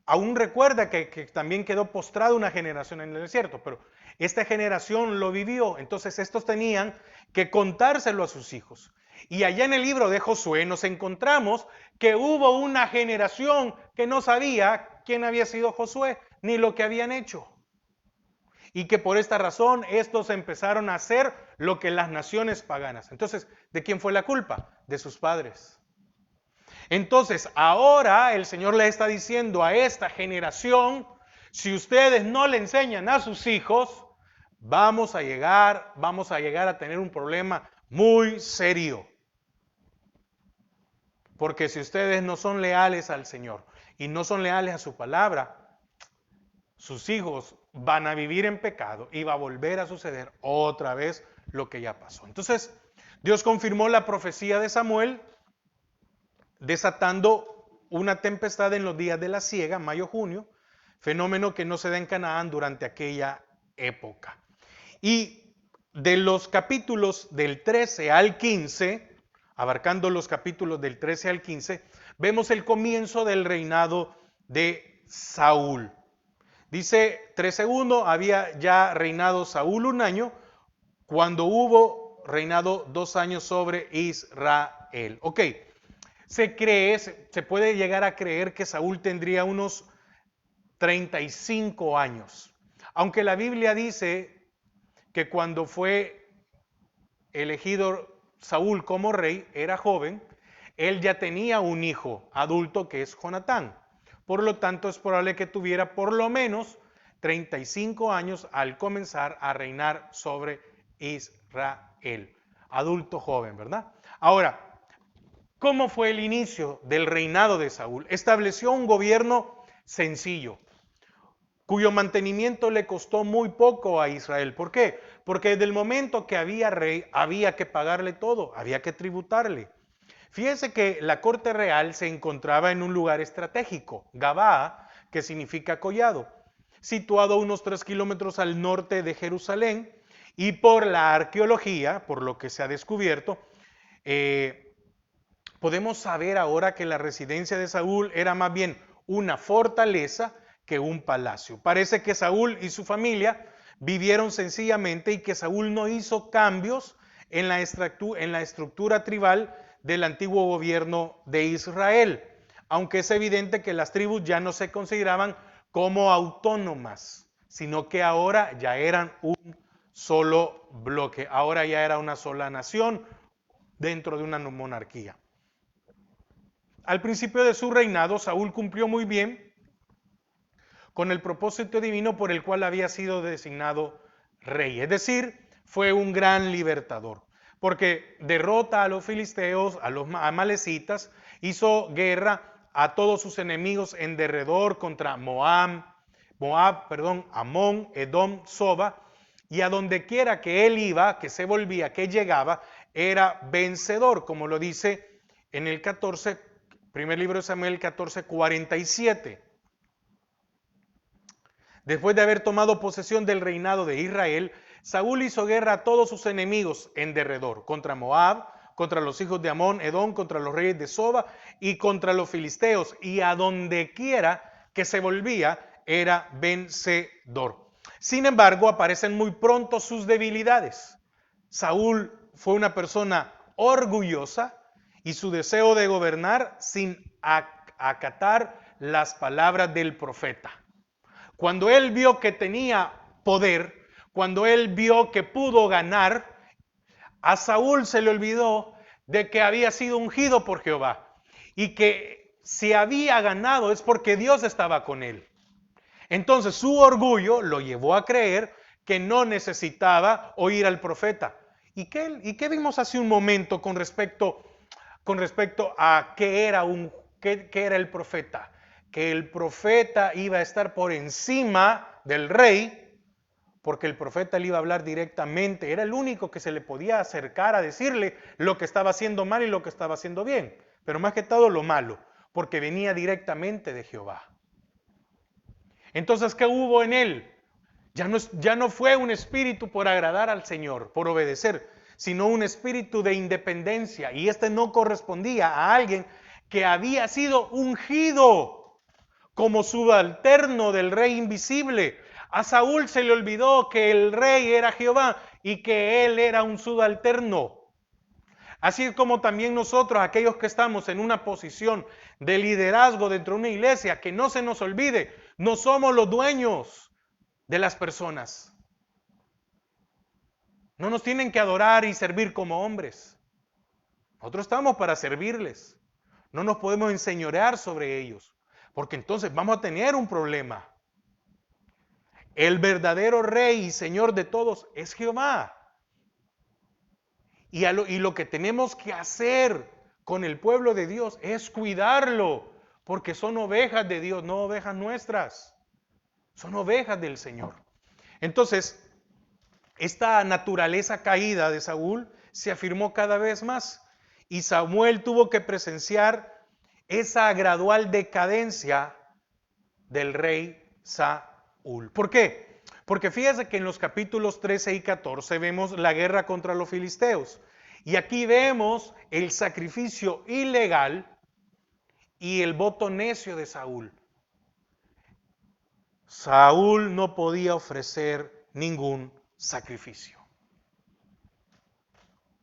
A: aún recuerda que también quedó postrada una generación en el desierto, pero esta generación lo vivió, entonces estos tenían que contárselo a sus hijos. Y allá en el libro de Josué nos encontramos que hubo una generación que no sabía quién había sido Josué ni lo que habían hecho. Y que por esta razón estos empezaron a hacer lo que las naciones paganas. Entonces, ¿de quién fue la culpa? De sus padres. Entonces, ahora el Señor le está diciendo a esta generación, si ustedes no le enseñan a sus hijos, vamos a llegar a tener un problema muy serio. Porque si ustedes no son leales al Señor y no son leales a su palabra, sus hijos van a vivir en pecado y va a volver a suceder otra vez lo que ya pasó. Entonces, Dios confirmó la profecía de Samuel, desatando una tempestad en los días de la siega, mayo-junio, fenómeno que no se da en Canaán durante aquella época. Y de los capítulos del 13 al 15, abarcando los capítulos del 13 al 15, vemos el comienzo del reinado de Saúl. Dice 13:1, había ya reinado Saúl 1 año, cuando hubo reinado 2 años sobre Israel. Ok, se puede llegar a creer que Saúl tendría unos 35 años. Aunque la Biblia dice que cuando fue elegido Saúl como rey, era joven, él ya tenía un hijo adulto que es Jonatán. Por lo tanto, es probable que tuviera por lo menos 35 años al comenzar a reinar sobre Israel. Adulto joven, ¿verdad? Ahora, ¿cómo fue el inicio del reinado de Saúl? Estableció un gobierno sencillo, cuyo mantenimiento le costó muy poco a Israel. ¿Por qué? Porque desde el momento que había rey, había que pagarle todo, había que tributarle. Fíjense que la corte real se encontraba en un lugar estratégico, Gabaa, que significa collado, situado a unos 3 kilómetros al norte de Jerusalén, y por la arqueología, por lo que se ha descubierto, podemos saber ahora que la residencia de Saúl era más bien una fortaleza que un palacio. Parece que Saúl y su familia vivieron sencillamente y que Saúl no hizo cambios en la estructura tribal del antiguo gobierno de Israel, aunque es evidente que las tribus ya no se consideraban como autónomas, sino que ahora ya eran un solo bloque, ahora ya era una sola nación dentro de una monarquía. Al principio de su reinado, Saúl cumplió muy bien con el propósito divino por el cual había sido designado rey. Es decir, fue un gran libertador, porque derrota a los filisteos, a los amalecitas, hizo guerra a todos sus enemigos en derredor contra Amón, Edom, Soba, y a donde quiera que él iba, que se volvía, que llegaba, era vencedor, como lo dice en el 14, primer libro de Samuel 14:47. Después de haber tomado posesión del reinado de Israel, Saúl hizo guerra a todos sus enemigos en derredor, contra Moab, contra los hijos de Amón, Edom, contra los reyes de Soba y contra los filisteos, y a donde quiera que se volvía era vencedor. Sin embargo, aparecen muy pronto sus debilidades. Saúl fue una persona orgullosa y su deseo de gobernar sin acatar las palabras del profeta. Cuando él vio que tenía poder, cuando él vio que pudo ganar, a Saúl se le olvidó de que había sido ungido por Jehová y que si había ganado es porque Dios estaba con él. Entonces su orgullo lo llevó a creer que no necesitaba oír al profeta. ¿Y qué vimos hace un momento con respecto a qué era el profeta? Que el profeta iba a estar por encima del rey, porque el profeta le iba a hablar directamente, era el único que se le podía acercar a decirle lo que estaba haciendo mal y lo que estaba haciendo bien, pero más que todo lo malo, porque venía directamente de Jehová. Entonces, ¿qué hubo en él? Ya no fue un espíritu por agradar al Señor, por obedecer, sino un espíritu de independencia, y este no correspondía a alguien que había sido ungido como subalterno del rey invisible. A Saúl se le olvidó que el rey era Jehová y que él era un subalterno. Así es como también nosotros, aquellos que estamos en una posición de liderazgo dentro de una iglesia, que no se nos olvide, no somos los dueños de las personas. No nos tienen que adorar y servir como hombres. Nosotros estamos para servirles. No nos podemos enseñorear sobre ellos, porque entonces vamos a tener un problema. El verdadero rey y señor de todos es Jehová. Y lo que tenemos que hacer con el pueblo de Dios es cuidarlo, porque son ovejas de Dios, no ovejas nuestras. Son ovejas del Señor. Entonces, esta naturaleza caída de Saúl se afirmó cada vez más. Y Samuel tuvo que presenciar esa gradual decadencia del rey Saúl. ¿Por qué? Porque fíjese que en los capítulos 13 y 14 vemos la guerra contra los filisteos. Y aquí vemos el sacrificio ilegal y el voto necio de Saúl. Saúl no podía ofrecer ningún sacrificio.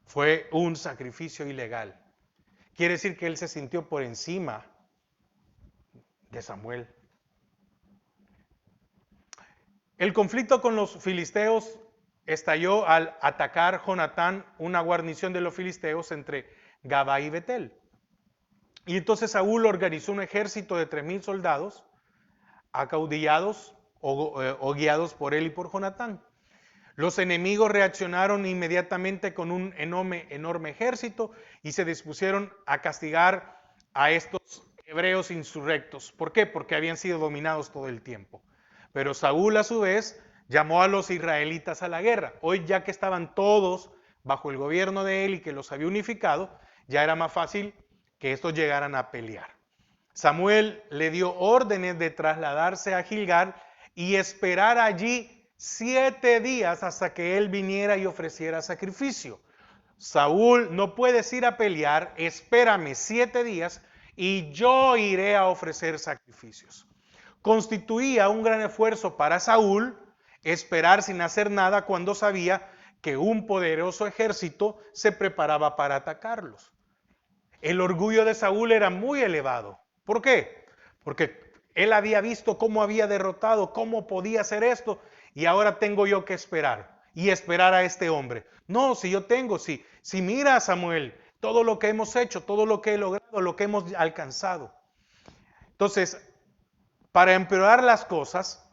A: Fue un sacrificio ilegal. Quiere decir que él se sintió por encima de Samuel. El conflicto con los filisteos estalló al atacar Jonatán una guarnición de los filisteos entre Gabá y Betel. Y entonces Saúl organizó un ejército de 3,000 soldados acaudillados o guiados por él y por Jonatán. Los enemigos reaccionaron inmediatamente con un enorme ejército y se dispusieron a castigar a estos hebreos insurrectos. ¿Por qué? Porque habían sido dominados todo el tiempo. Pero Saúl a su vez llamó a los israelitas a la guerra. Hoy ya que estaban todos bajo el gobierno de él y que los había unificado, ya era más fácil que estos llegaran a pelear. Samuel le dio órdenes de trasladarse a Gilgal y esperar allí 7 días hasta que él viniera y ofreciera sacrificio. Saúl, no puedes ir a pelear, espérame 7 días y yo iré a ofrecer sacrificios. Constituía un gran esfuerzo para Saúl esperar sin hacer nada cuando sabía que un poderoso ejército se preparaba para atacarlos. El orgullo de Saúl era muy elevado. ¿Por qué? Porque él había visto cómo había derrotado, cómo podía hacer esto, y ahora tengo yo que esperar y esperar a este hombre. No, si yo tengo, si mira, Samuel, todo lo que hemos hecho, todo lo que he logrado, lo que hemos alcanzado. Entonces, para empeorar las cosas,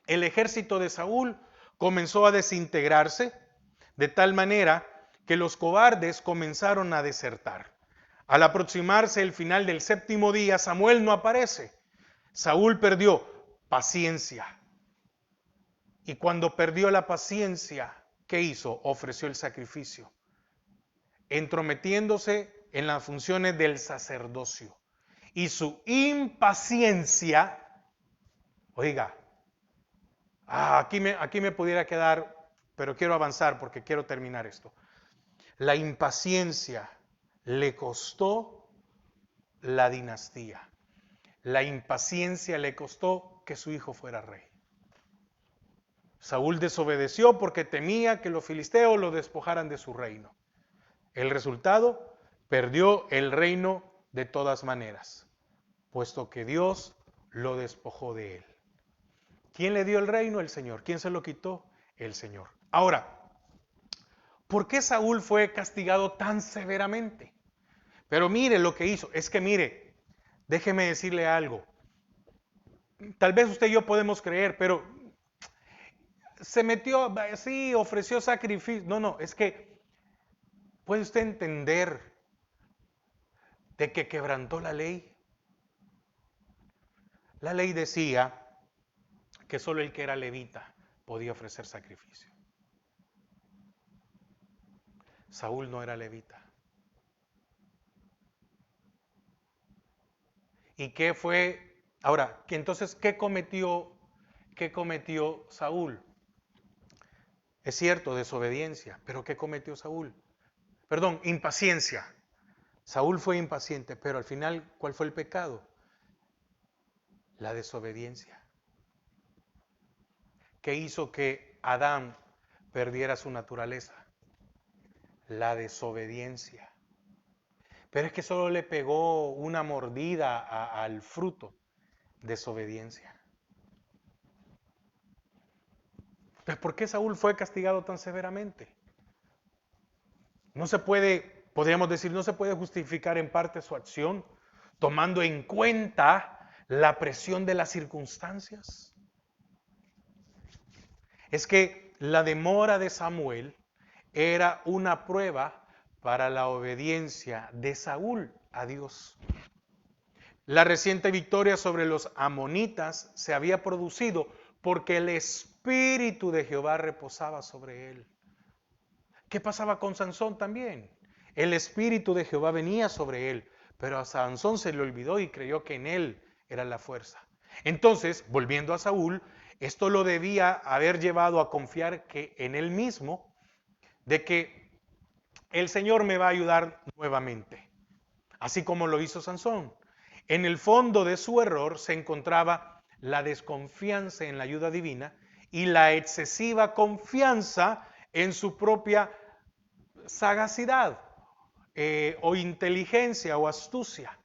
A: el ejército de Saúl comenzó a desintegrarse de tal manera que los cobardes comenzaron a desertar. Al aproximarse el final del 7º día, Samuel no aparece. Saúl perdió paciencia. Y cuando perdió la paciencia, ¿qué hizo? Ofreció el sacrificio, entrometiéndose en las funciones del sacerdocio. Y su impaciencia, oiga, aquí me pudiera quedar, pero quiero avanzar porque quiero terminar esto. La impaciencia le costó la dinastía. La impaciencia le costó que su hijo fuera rey. Saúl desobedeció porque temía que los filisteos lo despojaran de su reino. El resultado, perdió el reino de todas maneras, puesto que Dios lo despojó de él. ¿Quién le dio el reino? El Señor. ¿Quién se lo quitó? El Señor. Ahora, ¿por qué Saúl fue castigado tan severamente? Pero mire lo que hizo. Es que mire, déjeme decirle algo. Tal vez usted y yo podemos creer, pero se metió, sí, ofreció sacrificio. No, es que puede usted entender de que quebrantó la ley. La ley decía que solo el que era levita podía ofrecer sacrificio. Saúl no era levita. ¿Y qué fue? Ahora, entonces, ¿qué cometió Saúl? Es cierto, desobediencia, pero ¿qué cometió Saúl? Perdón, impaciencia. Saúl fue impaciente, pero al final, ¿cuál fue el pecado? La desobediencia. ¿Qué hizo que Adán perdiera su naturaleza? La desobediencia. Pero es que solo le pegó una mordida al fruto. Desobediencia. Entonces, ¿por qué Saúl fue castigado tan severamente? No se puede, podríamos decir, no se puede justificar en parte su acción tomando en cuenta la presión de las circunstancias. Es que la demora de Samuel era una prueba para la obediencia de Saúl a Dios. La reciente victoria sobre los amonitas se había producido porque el Espíritu de Jehová reposaba sobre él. ¿Qué pasaba con Sansón también? El Espíritu de Jehová venía sobre él, pero a Sansón se le olvidó y creyó que en él era la fuerza. Entonces, volviendo a Saúl, esto lo debía haber llevado a confiar que en él mismo, de que el Señor me va a ayudar nuevamente, así como lo hizo Sansón. En el fondo de su error se encontraba la desconfianza en la ayuda divina y la excesiva confianza en su propia sagacidad o inteligencia o astucia.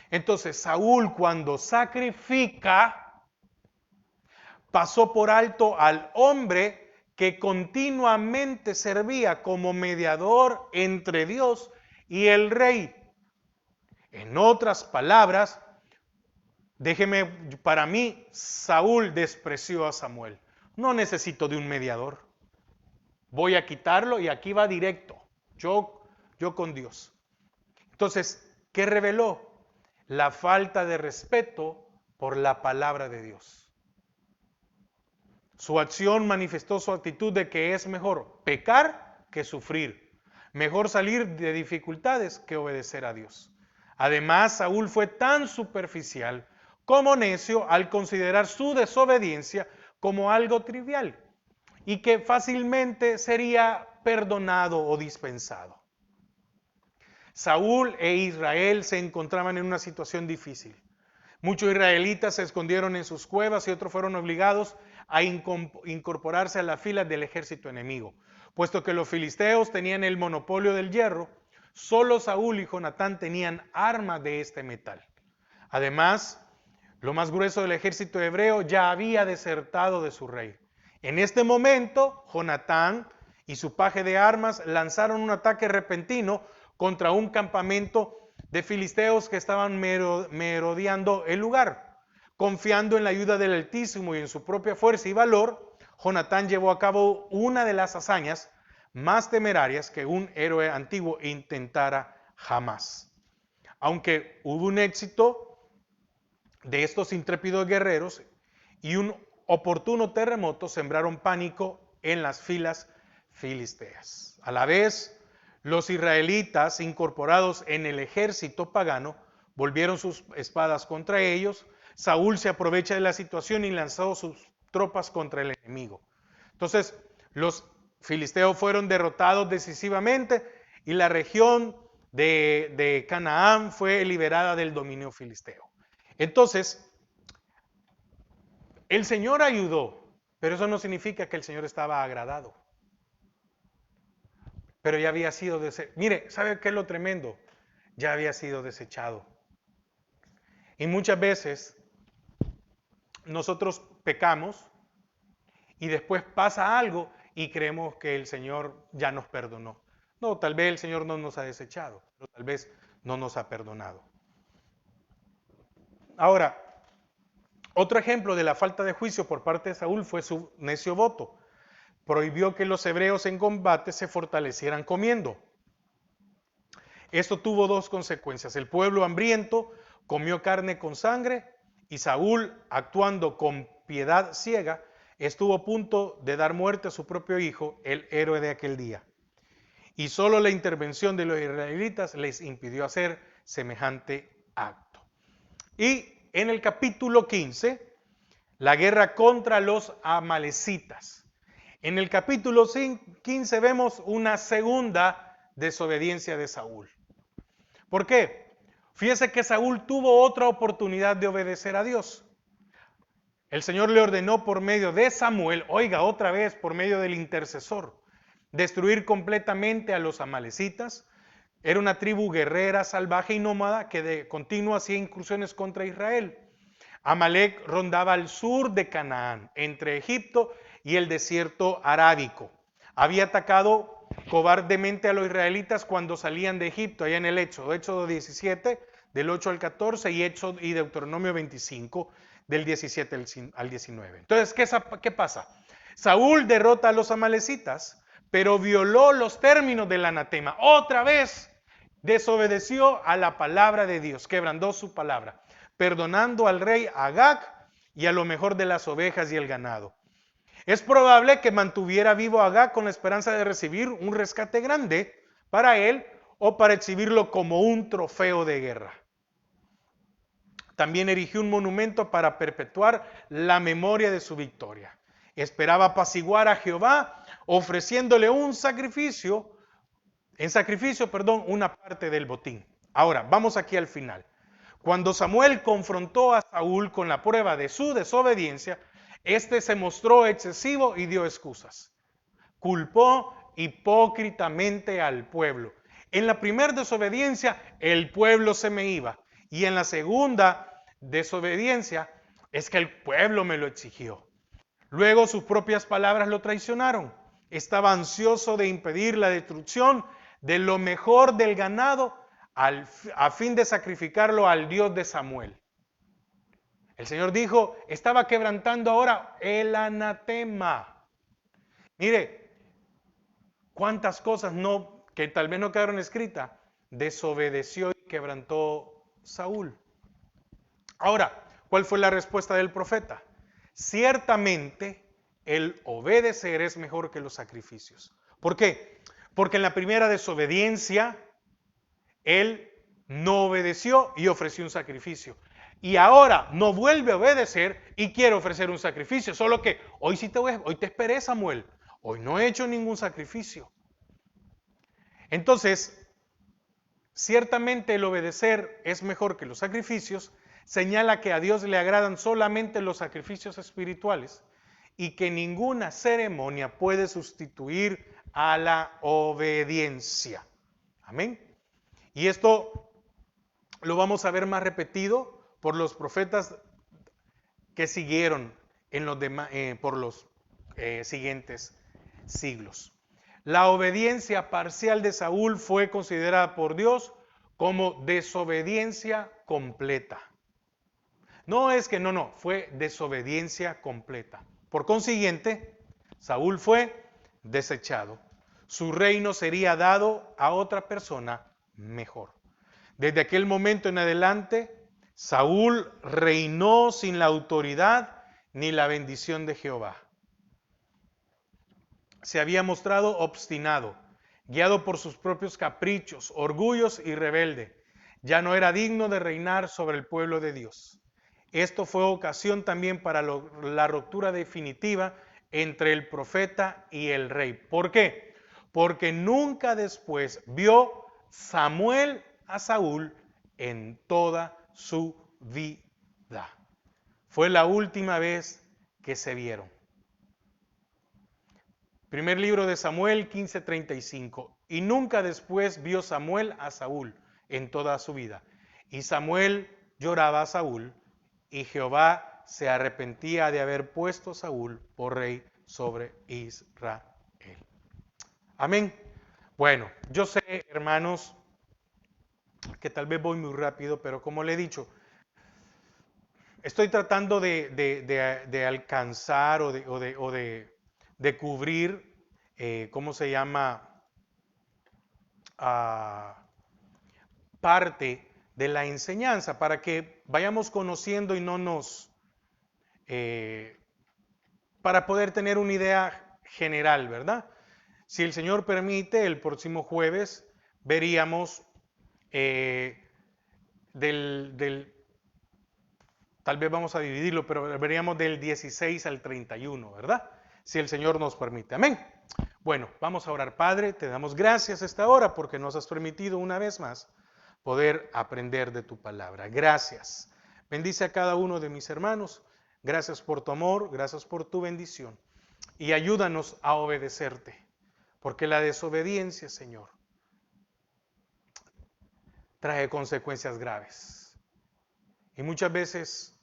A: Entonces Saúl, cuando sacrifica, pasó por alto al hombre que continuamente servía como mediador entre Dios y el rey. En otras palabras, para mí, Saúl despreció a Samuel. No necesito de un mediador. Voy a quitarlo y aquí va directo. Yo con Dios. Entonces, ¿qué reveló? La falta de respeto por la palabra de Dios. Su acción manifestó su actitud de que es mejor pecar que sufrir. Mejor salir de dificultades que obedecer a Dios. Además, Saúl fue tan superficial como necio al considerar su desobediencia como algo trivial. y que fácilmente sería perdonado o dispensado. Saúl e Israel se encontraban en una situación difícil. Muchos israelitas se escondieron en sus cuevas y otros fueron obligados a incorporarse a las filas del ejército enemigo. Puesto que los filisteos tenían el monopolio del hierro, solo Saúl y Jonatán tenían armas de este metal. Además, lo más grueso del ejército hebreo ya había desertado de su rey. En este momento, Jonatán y su paje de armas lanzaron un ataque repentino contra un campamento de filisteos que estaban merodeando el lugar. Confiando en la ayuda del Altísimo y en su propia fuerza y valor, Jonatán llevó a cabo una de las hazañas más temerarias que un héroe antiguo intentara jamás. Aunque hubo un éxito de estos intrépidos guerreros y un oportuno terremoto sembraron pánico en las filas filisteas. A la vez, los israelitas incorporados en el ejército pagano volvieron sus espadas contra ellos. Saúl se aprovecha de la situación y lanzó sus tropas contra el enemigo. Entonces, los filisteos fueron derrotados decisivamente y la región de Canaán fue liberada del dominio filisteo. Entonces, el Señor ayudó, pero eso no significa que el Señor estaba agradado. Pero ya había sido desechado. Mire, ¿sabe qué es lo tremendo? Ya había sido desechado. Y muchas veces nosotros pecamos y después pasa algo y creemos que el Señor ya nos perdonó. No, tal vez el Señor no nos ha desechado, pero tal vez no nos ha perdonado. Ahora, otro ejemplo de la falta de juicio por parte de Saúl fue su necio voto. Prohibió que los hebreos en combate se fortalecieran comiendo. Esto tuvo dos consecuencias. El pueblo hambriento comió carne con sangre y Saúl, actuando con piedad ciega, estuvo a punto de dar muerte a su propio hijo, el héroe de aquel día. Y solo la intervención de los israelitas les impidió hacer semejante acto. Y en el capítulo 15, la guerra contra los amalecitas. En el capítulo 15 vemos una segunda desobediencia de Saúl. ¿Por qué? Fíjese que Saúl tuvo otra oportunidad de obedecer a Dios. El Señor le ordenó por medio de Samuel, oiga otra vez, por medio del intercesor, destruir completamente a los amalecitas. Era una tribu guerrera, salvaje y nómada que de continuo hacía incursiones contra Israel. Amalec rondaba al sur de Canaán, entre Egipto y el desierto arábico. Había atacado cobardemente a los israelitas cuando salían de Egipto, allá en el Éxodo 17, del 8 al 14, y Deuteronomio 25, del 17 al 19. Entonces, ¿qué pasa? Saúl derrota a los amalecitas, pero violó los términos del anatema. Otra vez desobedeció a la palabra de Dios, quebrantó su palabra, perdonando al rey Agag y a lo mejor de las ovejas y el ganado. Es probable que mantuviera vivo a Agag con la esperanza de recibir un rescate grande para él o para exhibirlo como un trofeo de guerra. También erigió un monumento para perpetuar la memoria de su victoria. Esperaba apaciguar a Jehová ofreciéndole un sacrificio, una parte del botín. Ahora, vamos aquí al final. Cuando Samuel confrontó a Saúl con la prueba de su desobediencia, este se mostró excesivo y dio excusas. Culpó hipócritamente al pueblo. En la primera desobediencia, el pueblo se me iba. Y en la segunda desobediencia, es que el pueblo me lo exigió. Luego sus propias palabras lo traicionaron. Estaba ansioso de impedir la destrucción de lo mejor del ganado a fin de sacrificarlo al Dios de Samuel. El Señor dijo, estaba quebrantando ahora el anatema. Mire, cuántas cosas que tal vez no quedaron escritas, desobedeció y quebrantó Saúl. Ahora, ¿cuál fue la respuesta del profeta? Ciertamente, el obedecer es mejor que los sacrificios. ¿Por qué? Porque en la primera desobediencia, él no obedeció y ofreció un sacrificio. Y ahora no vuelve a obedecer y quiere ofrecer un sacrificio. Solo que hoy te esperé, Samuel. Hoy no he hecho ningún sacrificio. Entonces, ciertamente el obedecer es mejor que los sacrificios. Señala que a Dios le agradan solamente los sacrificios espirituales y que ninguna ceremonia puede sustituir a la obediencia. Amén. Y esto lo vamos a ver más repetido por los profetas que siguieron en los por los siguientes siglos. La obediencia parcial de Saúl fue considerada por Dios como desobediencia completa. No es que no, fue desobediencia completa. Por consiguiente, Saúl fue desechado. Su reino sería dado a otra persona mejor. Desde aquel momento en adelante, Saúl reinó sin la autoridad ni la bendición de Jehová. Se había mostrado obstinado, guiado por sus propios caprichos, orgullos y rebelde. Ya no era digno de reinar sobre el pueblo de Dios. Esto fue ocasión también para la ruptura definitiva entre el profeta y el rey. ¿Por qué? Porque nunca después vio Samuel a Saúl en toda su vida. Fue la última vez que se vieron. Primer libro de Samuel 15:35. Y nunca después vio Samuel a Saúl en toda su vida. Y Samuel lloraba a Saúl, y Jehová se arrepentía de haber puesto a Saúl por rey sobre Israel. Amén. Bueno, yo sé, hermanos, que tal vez voy muy rápido, pero como le he dicho, estoy tratando de alcanzar o de cubrir, ¿cómo se llama? Parte de la enseñanza para que vayamos conociendo y no nos, para poder tener una idea general, ¿verdad? Si el Señor permite, el próximo jueves veríamos tal vez vamos a dividirlo, pero veríamos del 16 al 31, ¿verdad? Si el Señor nos permite. Amén. Bueno, vamos a orar. Padre, te damos gracias a esta hora porque nos has permitido una vez más poder aprender de tu palabra. Gracias. Bendice a cada uno de mis hermanos. Gracias por tu amor, gracias por tu bendición. Y ayúdanos a obedecerte, porque la desobediencia, Señor, trae consecuencias graves. Y muchas veces,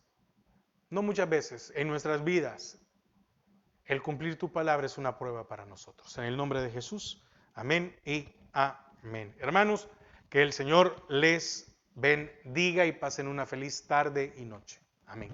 A: no muchas veces, en nuestras vidas, el cumplir tu palabra es una prueba para nosotros. En el nombre de Jesús, amén y amén. Hermanos, que el Señor les bendiga y pasen una feliz tarde y noche. Amén.